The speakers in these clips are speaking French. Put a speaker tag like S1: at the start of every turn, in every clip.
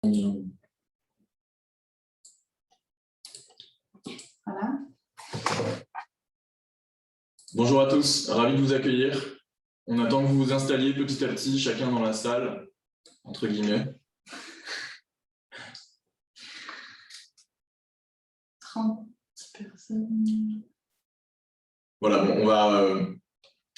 S1: Voilà.
S2: Bonjour à tous, ravi de vous accueillir. On attend que vous vous installiez petit à petit, chacun dans la salle, entre guillemets.
S1: 30 personnes.
S2: Voilà, bon,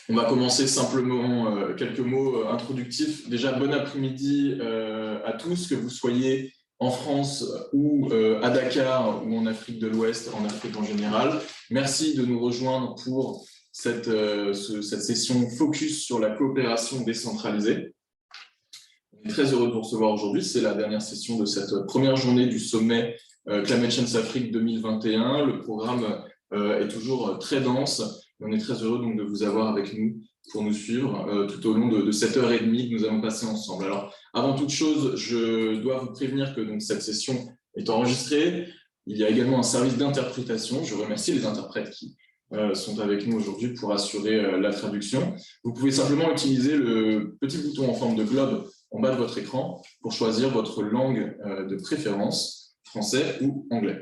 S2: on va commencer simplement quelques mots introductifs. Déjà, bon après-midi à tous, que vous soyez en France ou à Dakar ou en Afrique de l'Ouest, en Afrique en général. Merci de nous rejoindre pour cette session focus sur la coopération décentralisée. On est très heureux de vous recevoir aujourd'hui. C'est la dernière session de cette première journée du sommet Climate Change Afrique 2021. Le programme est toujours très dense. On est très heureux donc de vous avoir avec nous pour nous suivre tout au long de cette heure et demie que nous allons passer ensemble. Alors, avant toute chose, je dois vous prévenir que donc, cette session est enregistrée. Il y a également un service d'interprétation. Je remercie les interprètes qui sont avec nous aujourd'hui pour assurer la traduction. Vous pouvez simplement utiliser le petit bouton en forme de globe en bas de votre écran pour choisir votre langue de préférence, français ou anglais.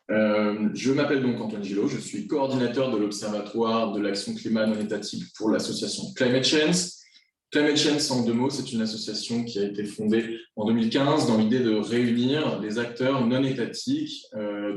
S2: Je m'appelle donc Antoine Gillot, je suis coordinateur de l'Observatoire de l'action climat non étatique pour l'association Climate Change. Climate Change, en deux mots, c'est une association qui a été fondée en 2015 dans l'idée de réunir des acteurs non étatiques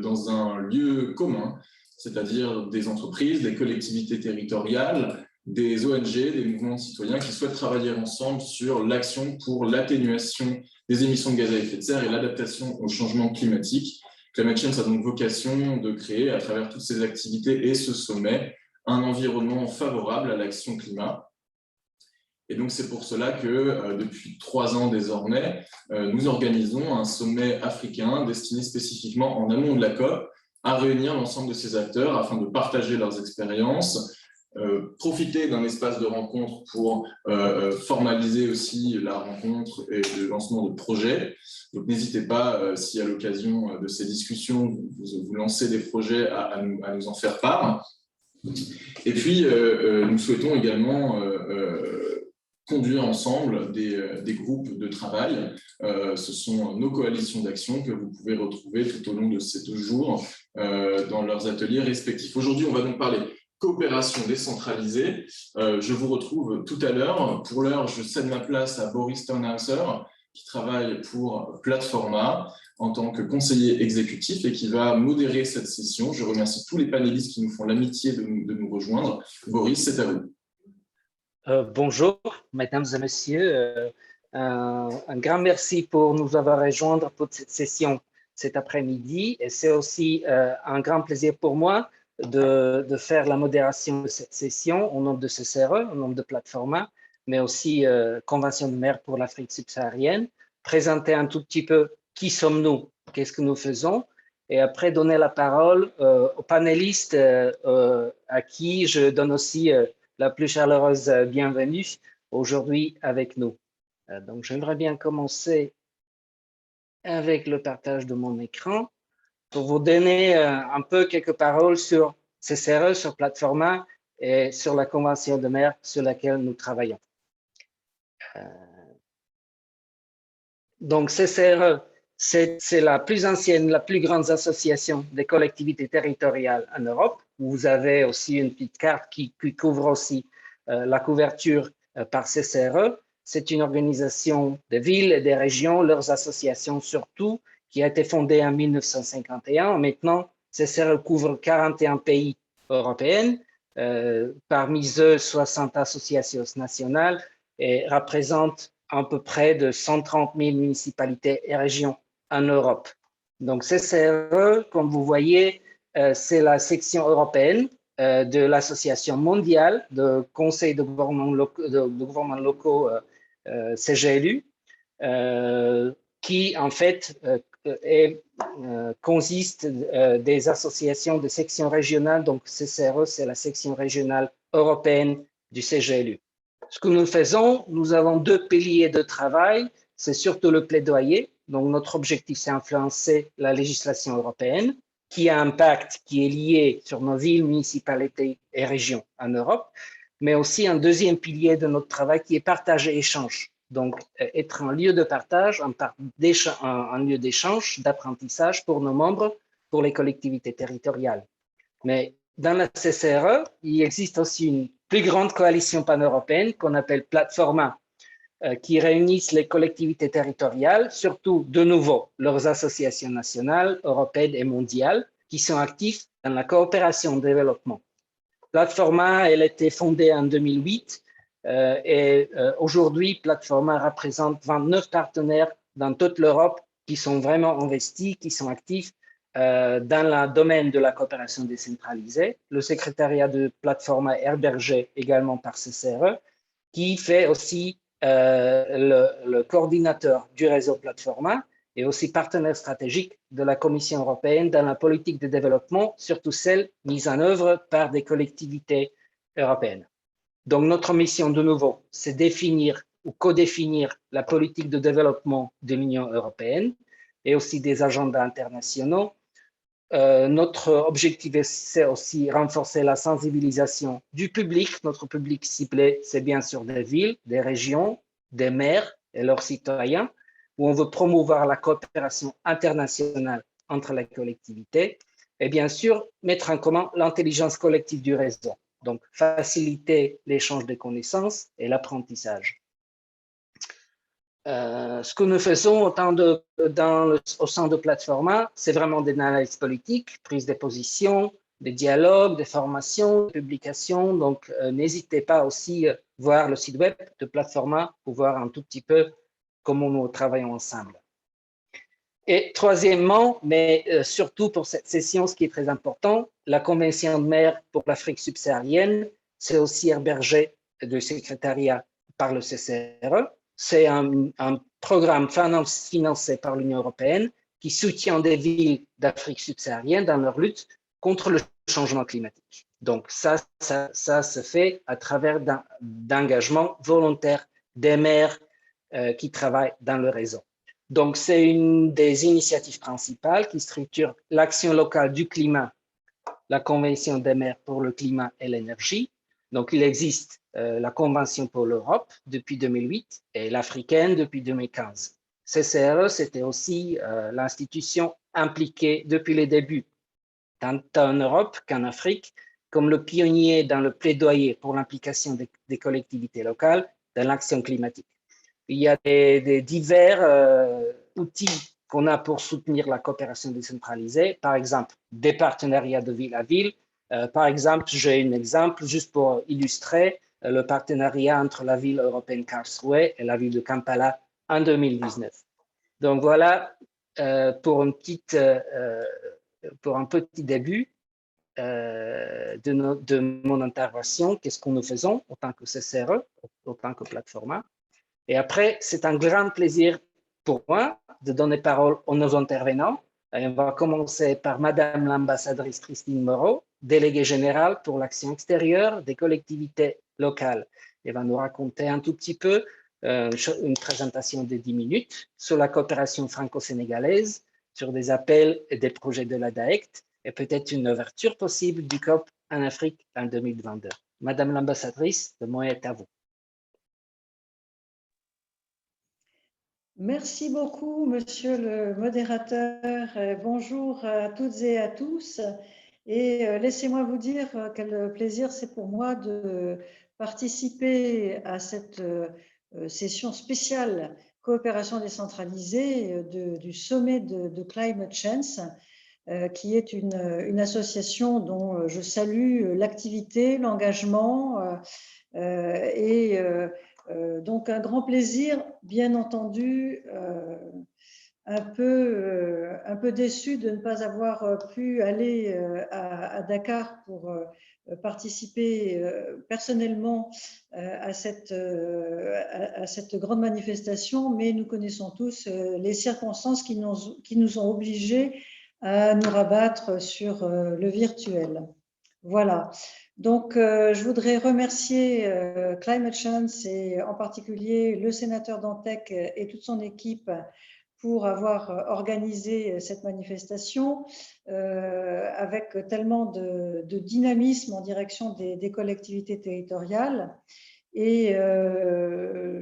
S2: dans un lieu commun, c'est-à-dire des entreprises, des collectivités territoriales, des ONG, des mouvements citoyens qui souhaitent travailler ensemble sur l'action pour l'atténuation des émissions de gaz à effet de serre et l'adaptation au changement climatique. Climate Change a donc vocation de créer, à travers toutes ces activités et ce sommet, un environnement favorable à l'action climat. Et donc, c'est pour cela que, depuis 3 ans désormais, nous organisons un sommet africain destiné spécifiquement en amont de la COP à réunir l'ensemble de ces acteurs afin de partager leurs expériences, profiter d'un espace de rencontre pour formaliser aussi la rencontre et le lancement de projets. Donc n'hésitez pas, si à l'occasion de ces discussions, vous lancez des projets, à nous en faire part. Et puis, nous souhaitons également conduire ensemble des groupes de travail. Ce sont nos coalitions d'action que vous pouvez retrouver tout au long de ces 2 jours dans leurs ateliers respectifs. Aujourd'hui, on va donc parler coopération décentralisée. Je vous retrouve tout à l'heure. Pour l'heure, je cède ma place à Boris Turnhauser, qui travaille pour Platforma en tant que conseiller exécutif et qui va modérer cette session. Je remercie tous les panélistes qui nous font l'amitié de nous rejoindre. Boris, c'est à vous.
S3: Bonjour, mesdames et messieurs. Un grand merci pour nous avoir rejoints pour cette session cet après-midi. Et c'est aussi un grand plaisir pour moi de faire la modération de cette session au nom de CCRE, au nom de Platforma, mais aussi Convention de mer pour l'Afrique subsaharienne, présenter un tout petit peu qui sommes-nous, qu'est-ce que nous faisons, et après donner la parole aux panélistes à qui je donne aussi la plus chaleureuse bienvenue aujourd'hui avec nous. Donc, j'aimerais bien commencer avec le partage de mon écran pour vous donner un peu quelques paroles sur CCRE, sur Platforma et sur la Convention de mer sur laquelle nous travaillons. Donc, CCRE, c'est la plus ancienne, la plus grande association des collectivités territoriales en Europe. Vous avez aussi une petite carte qui couvre aussi la couverture par CCRE. C'est une organisation des villes et des régions, leurs associations surtout, qui a été fondée en 1951. Maintenant, CCRE couvre 41 pays européens, parmi eux 60 associations nationales et représente à peu près de 130 000 municipalités et régions en Europe. Donc, CCRE, comme vous voyez, c'est la section européenne de l'Association mondiale de conseils de gouvernements locaux, CGLU, qui en fait consiste des associations de sections régionales. Donc, CCRE, c'est la section régionale européenne du CGLU. Ce que nous faisons, nous avons 2 piliers de travail. C'est surtout le plaidoyer. Donc, notre objectif, c'est influencer la législation européenne qui a un impact qui est lié sur nos villes, municipalités et régions en Europe, mais aussi un deuxième pilier de notre travail qui est partage et échange donc être un lieu de partage, un lieu d'échange, d'apprentissage pour nos membres, pour les collectivités territoriales. Mais dans la CCRE, il existe aussi une plus grande coalition pan-européenne qu'on appelle Platforma, qui réunissent les collectivités territoriales, surtout de nouveau leurs associations nationales, européennes et mondiales, qui sont actifs dans la coopération au développement. Platforma, elle a été fondée en 2008 et aujourd'hui, Platforma représente 29 partenaires dans toute l'Europe qui sont vraiment investis, qui sont actifs dans le domaine de la coopération décentralisée. Le secrétariat de Platforma est hébergé également par CCRE, qui fait aussi le coordinateur du réseau Platforma et aussi partenaire stratégique de la Commission européenne dans la politique de développement, surtout celle mise en œuvre par des collectivités européennes. Donc, notre mission, de nouveau, c'est définir ou codéfinir la politique de développement de l'Union européenne et aussi des agendas internationaux. Notre objectif, c'est aussi renforcer la sensibilisation du public. Notre public ciblé, c'est bien sûr des villes, des régions, des maires et leurs citoyens, où on veut promouvoir la coopération internationale entre les collectivités et bien sûr mettre en commun l'intelligence collective du réseau, donc faciliter l'échange de connaissances et l'apprentissage. Ce que nous faisons au sein de Platforma, c'est vraiment des analyses politiques, prise de position, des dialogues, des formations, des publications. Donc, n'hésitez pas aussi à voir le site web de Platforma pour voir un tout petit peu comment nous travaillons ensemble. Et troisièmement, mais surtout pour cette session, ce qui est très important, la Convention de maires pour l'Afrique subsaharienne, c'est aussi hébergé du secrétariat par le CCRE. C'est un programme financé par l'Union européenne qui soutient des villes d'Afrique subsaharienne dans leur lutte contre le changement climatique. Donc, ça se fait à travers d'engagements volontaires des maires qui travaillent dans le réseau. Donc, c'est une des initiatives principales qui structure l'action locale du climat, la Convention des maires pour le climat et l'énergie. Donc, il existe la Convention pour l'Europe depuis 2008 et l'Africaine depuis 2015. CCRE, c'était aussi l'institution impliquée depuis les débuts, tant en Europe qu'en Afrique, comme le pionnier dans le plaidoyer pour l'implication des collectivités locales dans l'action climatique. Il y a des divers outils qu'on a pour soutenir la coopération décentralisée, par exemple des partenariats de ville à ville. Par exemple, j'ai un exemple juste pour illustrer le partenariat entre la ville européenne Karlsruhe et la ville de Kampala en 2019. Donc voilà pour un petit début de mon intervention, qu'est-ce que nous faisons en tant que CCRE, en tant que Platforma. Et après, c'est un grand plaisir pour moi de donner parole aux nos intervenants. Et on va commencer par Madame l'ambassadrice Christine Moreau, déléguée générale pour l'action extérieure des collectivités locales. Elle va nous raconter un tout petit peu une présentation de 10 minutes sur la coopération franco-sénégalaise, sur des appels et des projets de la DAECT et peut-être une ouverture possible du COP en Afrique en 2022. Madame l'ambassadrice, le mot est à vous.
S4: Merci beaucoup, monsieur le modérateur. Bonjour à toutes et à tous. Et laissez-moi vous dire quel plaisir c'est pour moi de participer à cette session spéciale coopération décentralisée du sommet de Climate Change, qui est une association dont je salue l'activité, l'engagement et donc un grand plaisir, bien entendu, un peu déçu de ne pas avoir pu aller à Dakar pour participer personnellement à cette grande manifestation, mais nous connaissons tous les circonstances qui nous ont obligés à nous rabattre sur le virtuel. Voilà. Donc, je voudrais remercier Climate Change et en particulier le sénateur Dantec et toute son équipe pour avoir organisé cette manifestation avec tellement de dynamisme en direction des collectivités territoriales. Et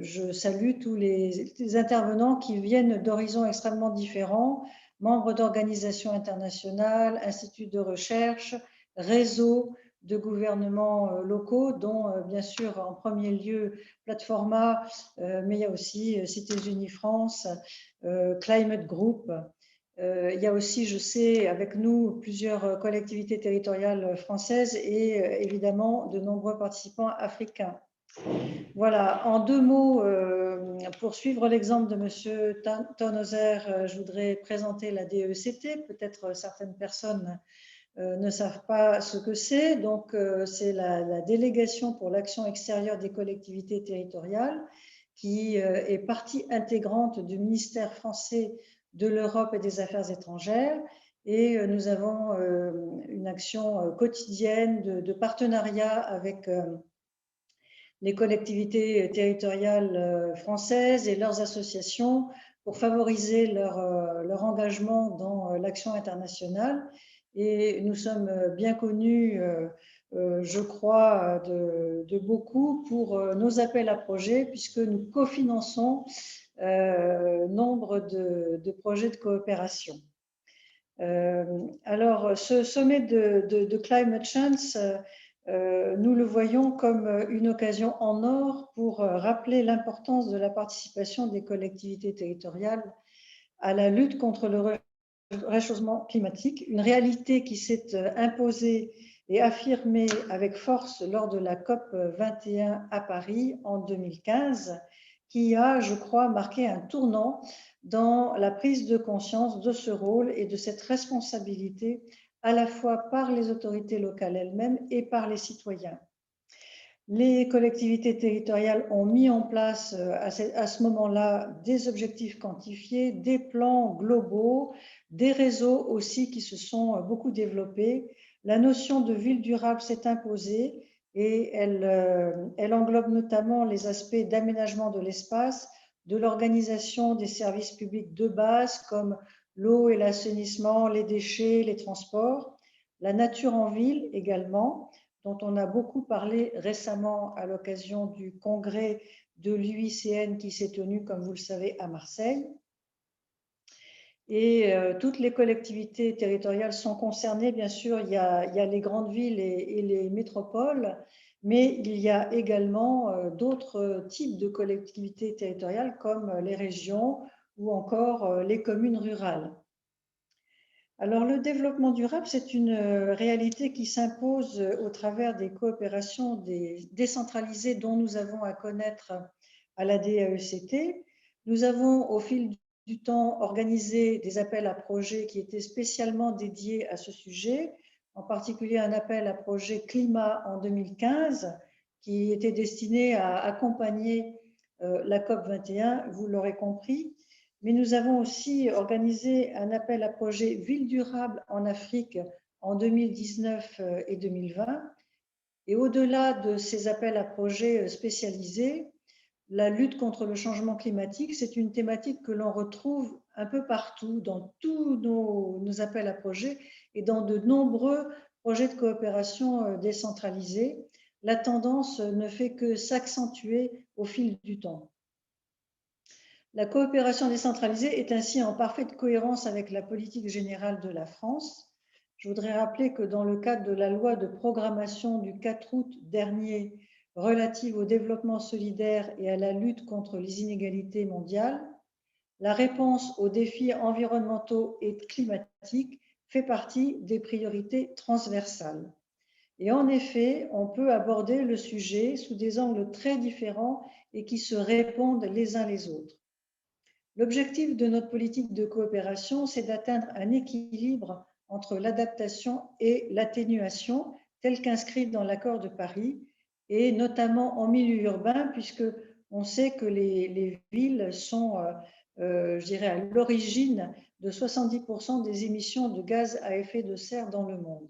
S4: je salue tous les intervenants qui viennent d'horizons extrêmement différents, membres d'organisations internationales, instituts de recherche, réseaux de gouvernements locaux, dont bien sûr en premier lieu Platforma, mais il y a aussi Cités Unies France, Climate Group. Il y a aussi, je sais, avec nous plusieurs collectivités territoriales françaises et évidemment de nombreux participants africains. Voilà, en 2 mots, pour suivre l'exemple de M. Thornhauser, je voudrais présenter la DECT. Peut-être certaines personnes ne savent pas ce que c'est. Donc, c'est la délégation pour l'action extérieure des collectivités territoriales qui est partie intégrante du ministère français de l'Europe et des Affaires étrangères. Et nous avons une action quotidienne de partenariat avec les collectivités territoriales françaises et leurs associations pour favoriser leur engagement dans l'action internationale. Et nous sommes bien connus, je crois, de beaucoup pour nos appels à projets, puisque nous cofinançons nombre de projets de coopération. Alors, ce sommet de Climate Change, nous le voyons comme une occasion en or pour rappeler l'importance de la participation des collectivités territoriales à la lutte contre le réchauffement climatique, une réalité qui s'est imposée et affirmée avec force lors de la COP 21 à Paris en 2015, qui a, je crois, marqué un tournant dans la prise de conscience de ce rôle et de cette responsabilité à la fois par les autorités locales elles-mêmes et par les citoyens. Les collectivités territoriales ont mis en place à ce moment-là des objectifs quantifiés, des plans globaux, des réseaux aussi qui se sont beaucoup développés. La notion de ville durable s'est imposée et elle englobe notamment les aspects d'aménagement de l'espace, de l'organisation des services publics de base comme l'eau et l'assainissement, les déchets, les transports, la nature en ville également, dont on a beaucoup parlé récemment à l'occasion du congrès de l'UICN qui s'est tenu, comme vous le savez, à Marseille. Et toutes les collectivités territoriales sont concernées, bien sûr, il y a les grandes villes et les métropoles, mais il y a également d'autres types de collectivités territoriales comme les régions ou encore les communes rurales. Alors, le développement durable, c'est une réalité qui s'impose au travers des coopérations décentralisées dont nous avons à connaître à la DAECT. Nous avons, au fil du temps, organisé des appels à projets qui étaient spécialement dédiés à ce sujet, en particulier un appel à projet climat en 2015, qui était destiné à accompagner la COP 21, vous l'aurez compris. Mais nous avons aussi organisé un appel à projet Ville durable en Afrique en 2019 et 2020. Et au-delà de ces appels à projets spécialisés, la lutte contre le changement climatique, c'est une thématique que l'on retrouve un peu partout, dans tous nos appels à projets et dans de nombreux projets de coopération décentralisés. La tendance ne fait que s'accentuer au fil du temps. La coopération décentralisée est ainsi en parfaite cohérence avec la politique générale de la France. Je voudrais rappeler que dans le cadre de la loi de programmation du 4 août dernier relative au développement solidaire et à la lutte contre les inégalités mondiales, la réponse aux défis environnementaux et climatiques fait partie des priorités transversales. Et en effet, on peut aborder le sujet sous des angles très différents et qui se répondent les uns les autres. L'objectif de notre politique de coopération, c'est d'atteindre un équilibre entre l'adaptation et l'atténuation, tel qu'inscrit dans l'accord de Paris, et notamment en milieu urbain, puisque on sait que les villes sont, je dirais, à l'origine de 70% des émissions de gaz à effet de serre dans le monde.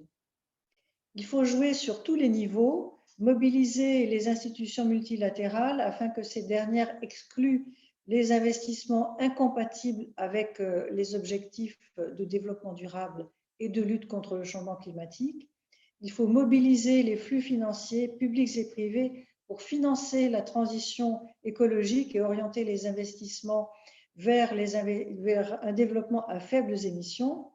S4: Il faut jouer sur tous les niveaux, mobiliser les institutions multilatérales afin que ces dernières excluent les investissements incompatibles avec les objectifs de développement durable et de lutte contre le changement climatique. Il faut mobiliser les flux financiers publics et privés pour financer la transition écologique et orienter les investissements vers un développement à faibles émissions.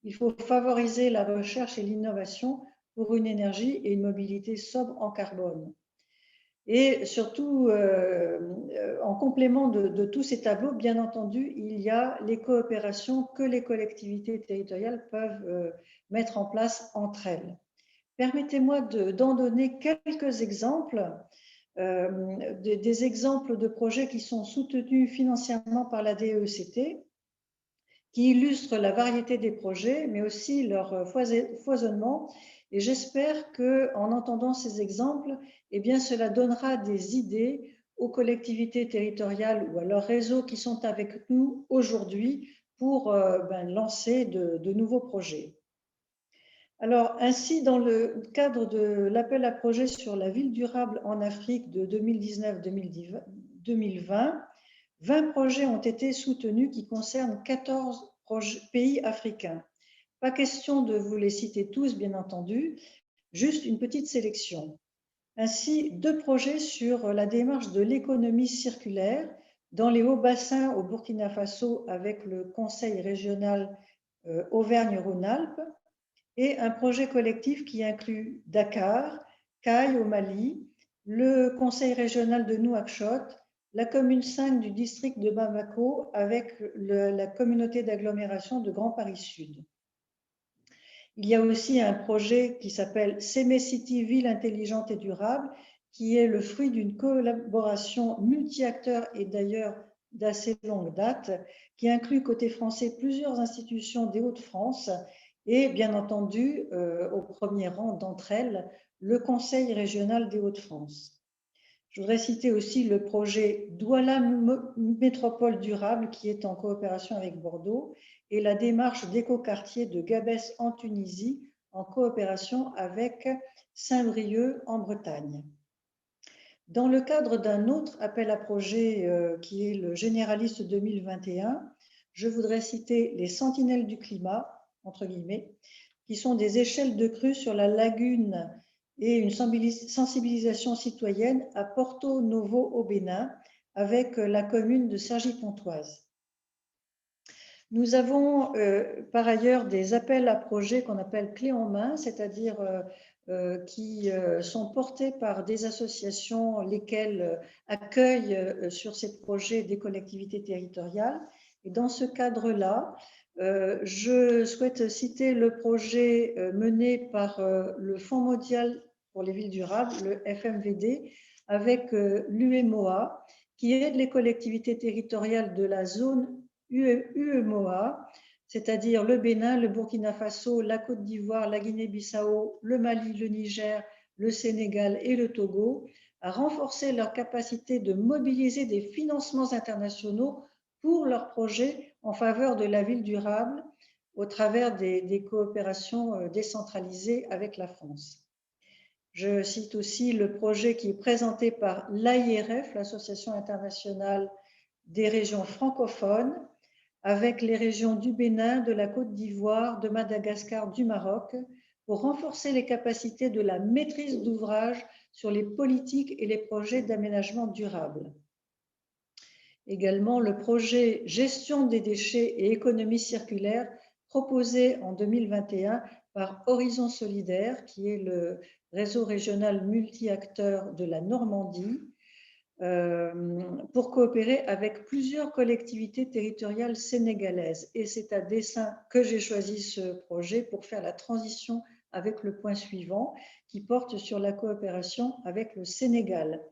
S4: Il faut favoriser la recherche et l'innovation pour une énergie et une mobilité sobre en carbone. Et surtout, en complément de tous ces tableaux, bien entendu, il y a les coopérations que les collectivités territoriales peuvent mettre en place entre elles. Permettez-moi d'en donner quelques exemples, des exemples de projets qui sont soutenus financièrement par la DEECT, qui illustrent la variété des projets, mais aussi leur foisonnement. Et j'espère qu'en entendant ces exemples, eh bien, cela donnera des idées aux collectivités territoriales ou à leurs réseaux qui sont avec nous aujourd'hui pour lancer de nouveaux projets. Alors, ainsi, dans le cadre de l'appel à projets sur la ville durable en Afrique de 2019-2020, 20 projets ont été soutenus qui concernent 14 pays africains. Pas question de vous les citer tous, bien entendu, juste une petite sélection. Ainsi, 2 projets sur la démarche de l'économie circulaire dans les hauts bassins au Burkina Faso avec le Conseil régional Auvergne-Rhône-Alpes, et un projet collectif qui inclut Dakar, Caille au Mali, le Conseil régional de Nouakchott, la commune 5 du district de Bamako avec la communauté d'agglomération de Grand Paris Sud. Il y a aussi un projet qui s'appelle Sémé City, ville intelligente et durable, qui est le fruit d'une collaboration multi-acteurs et d'ailleurs d'assez longue date, qui inclut côté français plusieurs institutions des Hauts-de-France et bien entendu, au premier rang d'entre elles, le Conseil régional des Hauts-de-France. Je voudrais citer aussi le projet Douala Métropole Durable qui est en coopération avec Bordeaux et la démarche d'écoquartier de Gabès en Tunisie en coopération avec Saint-Brieuc en Bretagne. Dans le cadre d'un autre appel à projet qui est le Généraliste 2021, je voudrais citer les Sentinelles du climat, entre guillemets, qui sont des échelles de crue sur la lagune et une sensibilisation citoyenne à Porto Novo au Bénin avec la commune de Cergy-Pontoise. Nous avons par ailleurs des appels à projets qu'on appelle clés en main, c'est-à-dire qui sont portés par des associations lesquelles accueillent sur ces projets des collectivités territoriales. Et dans ce cadre-là, je souhaite citer le projet mené par le Fonds mondial pour les villes durables, le FMVD, avec l'UEMOA, qui aide les collectivités territoriales de la zone UEMOA, c'est-à-dire le Bénin, le Burkina Faso, la Côte d'Ivoire, la Guinée-Bissau, le Mali, le Niger, le Sénégal et le Togo, à renforcer leur capacité de mobiliser des financements internationaux pour leurs projets en faveur de la ville durable au travers des coopérations décentralisées avec la France. Je cite aussi le projet qui est présenté par l'AIRF, l'Association internationale des régions francophones, avec les régions du Bénin, de la Côte d'Ivoire, de Madagascar, du Maroc, pour renforcer les capacités de la maîtrise d'ouvrage sur les politiques et les projets d'aménagement durable. Également, le projet Gestion des déchets et économie circulaire proposé en 2021 par Horizon Solidaire, qui est le réseau régional multi-acteurs de la Normandie, pour coopérer avec plusieurs collectivités territoriales sénégalaises. Et c'est à dessein que j'ai choisi ce projet pour faire la transition avec le point suivant, qui porte sur la coopération avec le Sénégal.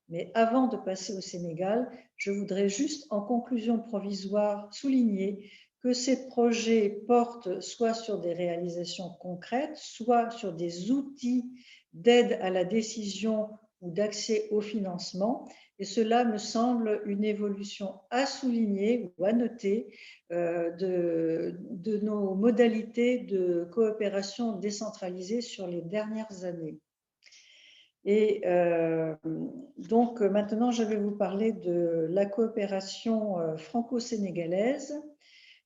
S4: Mais avant de passer au Sénégal, je voudrais juste en conclusion provisoire souligner que ces projets portent soit sur des réalisations concrètes, soit sur des outils d'aide à la décision ou d'accès au financement. Et cela me semble une évolution à souligner ou à noter de nos modalités de coopération décentralisée sur les dernières années. Et donc maintenant, je vais vous parler de la coopération franco-sénégalaise.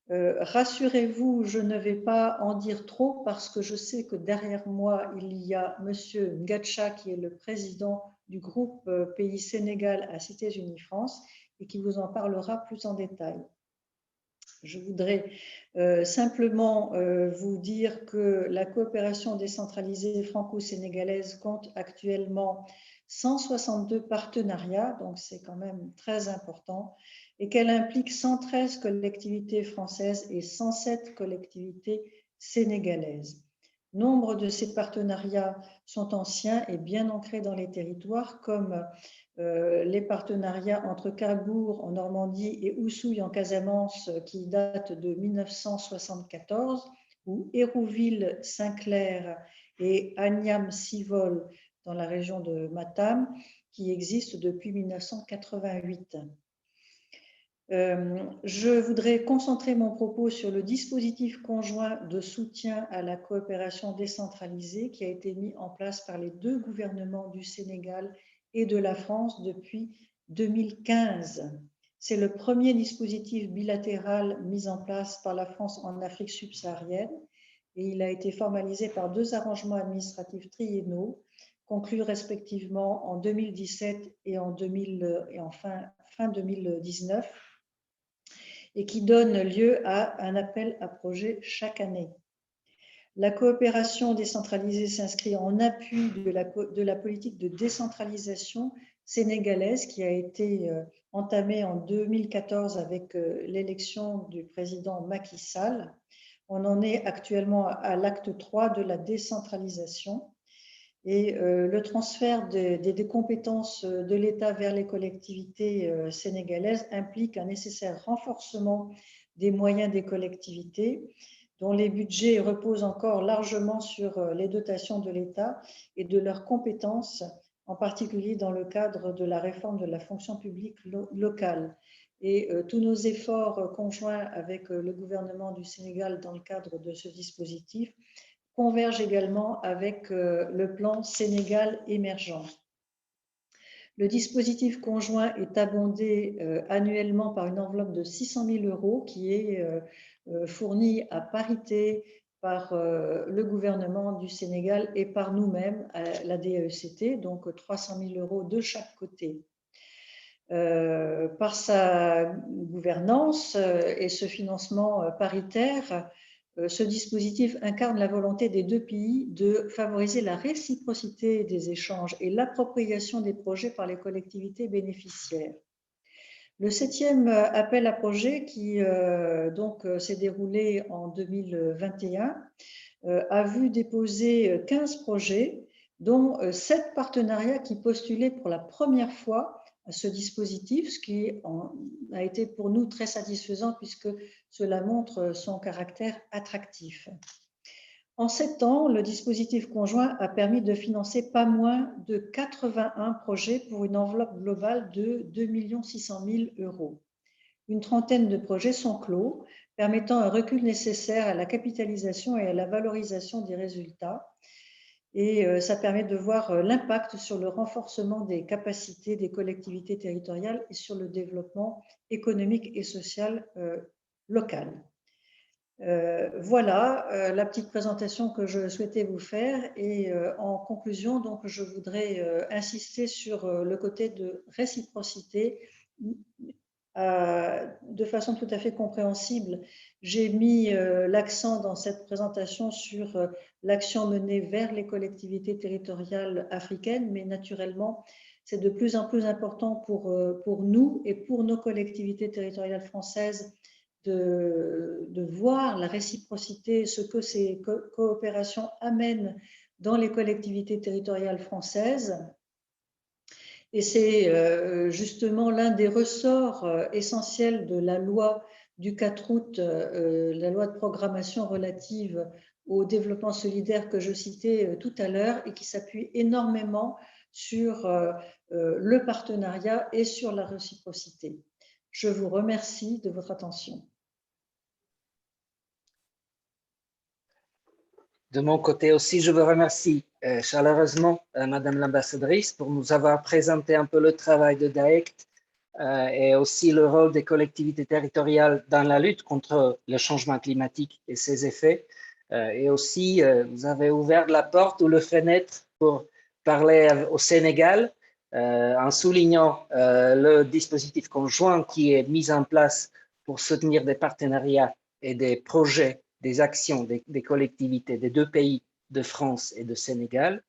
S4: Rassurez-vous, je ne vais pas en dire trop parce que je sais que derrière moi, il y a Monsieur Ngacha qui est le président du groupe Pays Sénégal à Cités Unies France et qui vous en parlera plus en détail. Je voudrais simplement vous dire que la coopération décentralisée franco-sénégalaise compte actuellement 162 partenariats, donc c'est quand même très important, et qu'elle implique 113 collectivités françaises et 107 collectivités sénégalaises. Nombre de ces partenariats sont anciens et bien ancrés dans les territoires, comme les partenariats entre Cabourg en Normandie et Oussouye en Casamance qui datent de 1974, ou Hérouville-Saint-Clair et Agnam-Civol dans la région de Matam qui existent depuis 1988. Je voudrais concentrer mon propos sur le dispositif conjoint de soutien à la coopération décentralisée qui a été mis en place par les deux gouvernements du Sénégal et de la France depuis 2015. C'est le premier dispositif bilatéral mis en place par la France en Afrique subsaharienne et il a été formalisé par deux arrangements administratifs triennaux conclus respectivement en 2017 et fin 2019 et qui donne lieu à un appel à projet chaque année. La coopération décentralisée s'inscrit en appui de la politique de décentralisation sénégalaise qui a été entamée en 2014 avec l'élection du président Macky Sall. On en est actuellement à l'acte 3 de la décentralisation et le transfert des compétences de l'État vers les collectivités sénégalaises implique un nécessaire renforcement des moyens des collectivités dont les budgets reposent encore largement sur les dotations de l'État et de leurs compétences, en particulier dans le cadre de la réforme de la fonction publique locale. Et tous nos efforts conjoints avec le gouvernement du Sénégal dans le cadre de ce dispositif convergent également avec le plan Sénégal émergent. Le dispositif conjoint est abondé annuellement par une enveloppe de 600 000 € qui est fournie à parité par le gouvernement du Sénégal et par nous-mêmes, la DECT, donc 300 000 € de chaque côté. Par sa gouvernance et ce financement paritaire, ce dispositif incarne la volonté des deux pays de favoriser la réciprocité des échanges et l'appropriation des projets par les collectivités bénéficiaires. Le 7e appel à projet qui s'est déroulé en 2021 a vu déposer 15 projets, dont 7 partenariats qui postulaient pour la première fois à ce dispositif, ce qui a été pour nous très satisfaisant puisque cela montre son caractère attractif. En 7 ans, le dispositif conjoint a permis de financer pas moins de 81 projets pour une enveloppe globale de 2 600 000 €. Une trentaine de projets sont clos, permettant un recul nécessaire à la capitalisation et à la valorisation des résultats. Et ça permet de voir l'impact sur le renforcement des capacités des collectivités territoriales et sur le développement économique et social local. Voilà la petite présentation que je souhaitais vous faire et en conclusion, donc, je voudrais insister sur le côté de réciprocité. De façon tout à fait compréhensible, j'ai mis l'accent dans cette présentation sur l'action menée vers les collectivités territoriales africaines, mais naturellement, c'est de plus en plus important pour nous et pour nos collectivités territoriales françaises de voir la réciprocité, ce que ces coopérations amènent dans les collectivités territoriales françaises. Et c'est justement l'un des ressorts essentiels de la loi du 4 août, la loi de programmation relative au développement solidaire que je citais tout à l'heure et qui s'appuie énormément sur le partenariat et sur la réciprocité. Je vous remercie de votre attention.
S3: De mon côté aussi, je vous remercie chaleureusement, Madame l'ambassadrice, pour nous avoir présenté un peu le travail de DAECT et aussi le rôle des collectivités territoriales dans la lutte contre le changement climatique et ses effets. Et aussi, vous avez ouvert la porte ou la fenêtre pour parler au Sénégal en soulignant le dispositif conjoint qui est mis en place pour soutenir des partenariats et des projets, des actions des collectivités des deux pays de France et de Sénégal.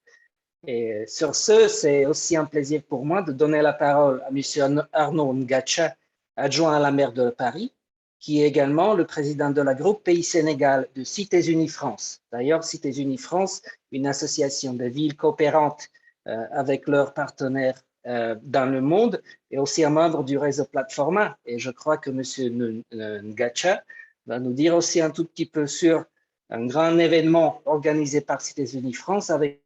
S3: Et sur ce, c'est aussi un plaisir pour moi de donner la parole à M. Arnaud Ngacha, adjoint à la maire de Paris, qui est également le président de la groupe Pays Sénégal de Cités Unies France. D'ailleurs, Cités Unies France, une association de villes coopérantes avec leurs partenaires dans le monde, et aussi un membre du réseau Platforma. Et je crois que M. Ngacha va nous dire aussi un tout petit peu sur un grand événement organisé par Cités Unies France avec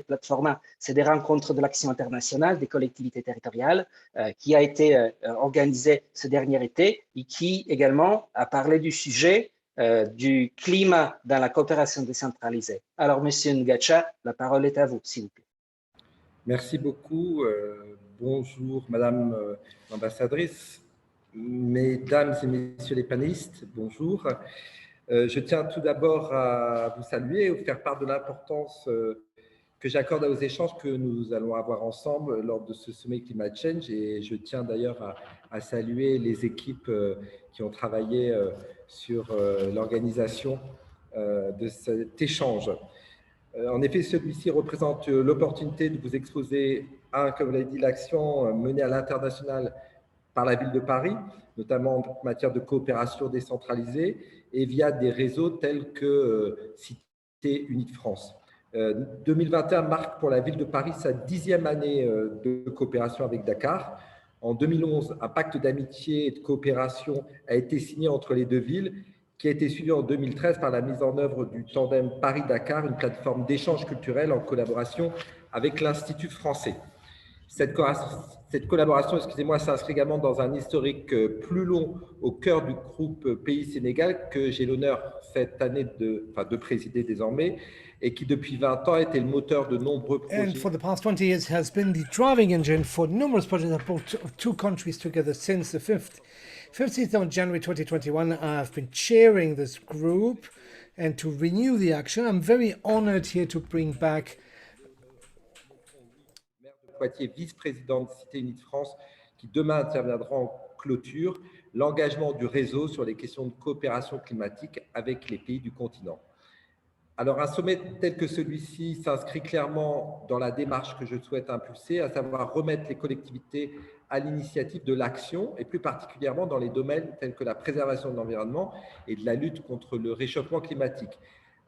S3: Platforma. C'est des rencontres de l'action internationale des collectivités territoriales qui a été organisé ce dernier été et qui également a parlé du sujet du climat dans la coopération décentralisée. Alors, Monsieur Ngacha, la parole est à vous, s'il vous plaît.
S5: Merci beaucoup. Bonjour, Madame l'ambassadrice, Mesdames et Messieurs les panélistes, bonjour. Je tiens tout d'abord à vous saluer et vous faire part de l'importance que j'accorde aux échanges que nous allons avoir ensemble lors de ce sommet Climate Change. Et je tiens d'ailleurs à saluer les équipes qui ont travaillé sur l'organisation de cet échange. En effet, celui-ci représente l'opportunité de vous exposer, comme vous l'avez dit, l'action menée à l'international par la ville de Paris, notamment en matière de coopération décentralisée et via des réseaux tels que Cités Unies de France. 2021 marque pour la ville de Paris sa 10e année de coopération avec Dakar. En 2011, un pacte d'amitié et de coopération a été signé entre les deux villes, qui a été suivi en 2013 par la mise en œuvre du tandem Paris-Dakar, une plateforme d'échange culturel en collaboration avec l'Institut français. Cette collaboration, s'inscrit également dans un historique plus long au cœur du groupe Pays Sénégal que j'ai l'honneur cette année de présider désormais et qui depuis 20 ans a été le moteur de nombreux projets.
S6: And for the past 20 years has been the driving engine for numerous projects that brought two countries together since the 15th of January 2021. I've been chairing this group and to renew the action. I'm very honored here to bring back
S5: Poitiers, vice-président de Cité Unie de France, qui demain interviendra en clôture, l'engagement du réseau sur les questions de coopération climatique avec les pays du continent. Alors, un sommet tel que celui-ci s'inscrit clairement dans la démarche que je souhaite impulser, à savoir remettre les collectivités à l'initiative de l'action, et plus particulièrement dans les domaines tels que la préservation de l'environnement et de la lutte contre le réchauffement climatique.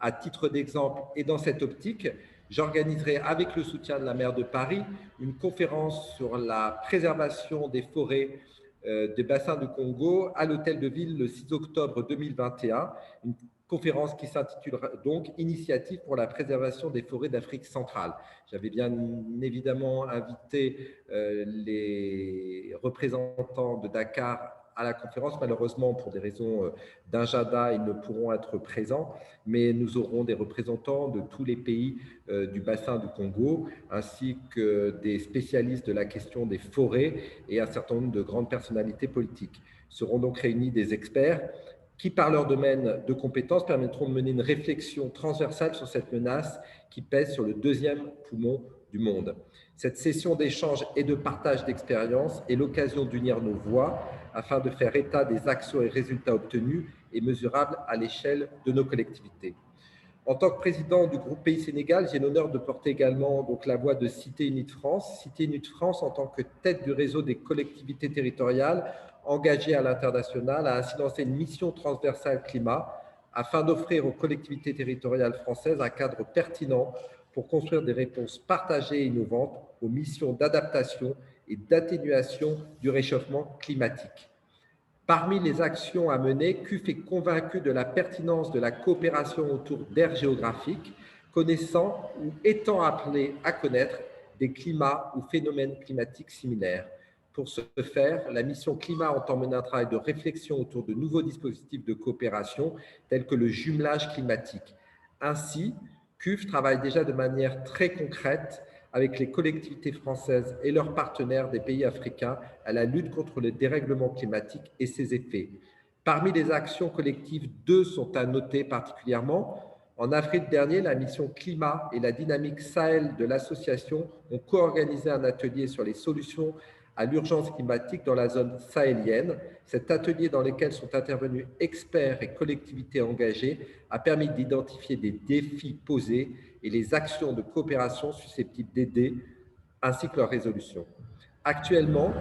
S5: À titre d'exemple, et dans cette optique, j'organiserai avec le soutien de la maire de Paris une conférence sur la préservation des forêts des bassins du Congo à l'hôtel de ville le 6 octobre 2021, une conférence qui s'intitulera donc « Initiative pour la préservation des forêts d'Afrique centrale ». J'avais bien évidemment invité les représentants de Dakar à la conférence. Malheureusement, pour des raisons d'agenda, ils ne pourront être présents, mais nous aurons des représentants de tous les pays du bassin du Congo, ainsi que des spécialistes de la question des forêts et un certain nombre de grandes personnalités politiques. Seront donc réunis des experts qui, par leur domaine de compétences, permettront de mener une réflexion transversale sur cette menace qui pèse sur le deuxième poumon du monde. Cette session d'échange et de partage d'expériences est l'occasion d'unir nos voix afin de faire état des actions et résultats obtenus et mesurables à l'échelle de nos collectivités. En tant que président du groupe Pays Sénégal, j'ai l'honneur de porter également la voix de Cité Unie de France. Cité Unie de France, en tant que tête du réseau des collectivités territoriales engagées à l'international, a ainsi lancé une mission transversale climat afin d'offrir aux collectivités territoriales françaises un cadre pertinent pour construire des réponses partagées et innovantes aux missions d'adaptation et d'atténuation du réchauffement climatique. Parmi les actions à mener, CUF est convaincu de la pertinence de la coopération autour d'aires géographiques, connaissant ou étant appelé à connaître des climats ou phénomènes climatiques similaires. Pour ce faire, la mission Climat entend mener un travail de réflexion autour de nouveaux dispositifs de coopération tels que le jumelage climatique. Ainsi, CUF travaille déjà de manière très concrète avec les collectivités françaises et leurs partenaires des pays africains à la lutte contre le dérèglement climatique et ses effets. Parmi les actions collectives, deux sont à noter particulièrement. En avril dernier, la mission Climat et la dynamique Sahel de l'association ont co-organisé un atelier sur les solutions à l'urgence climatique dans la zone sahélienne. Cet atelier, dans lequel sont intervenus experts et collectivités engagées, a permis d'identifier des défis posés et les actions de coopération susceptibles d'aider, ainsi que leur résolution. Actuellement,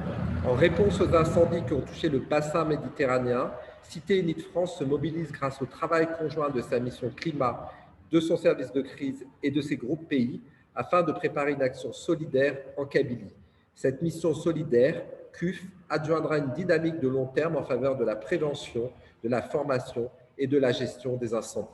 S5: en réponse aux incendies qui ont touché le bassin méditerranéen, Cité Unie de France se mobilise grâce au travail conjoint de sa mission climat, de son service de crise et de ses groupes pays afin de préparer une action solidaire en Kabylie. Cette mission solidaire, CUF, adjoindra une dynamique de long terme en faveur de la prévention, de la formation et de la gestion des incendies.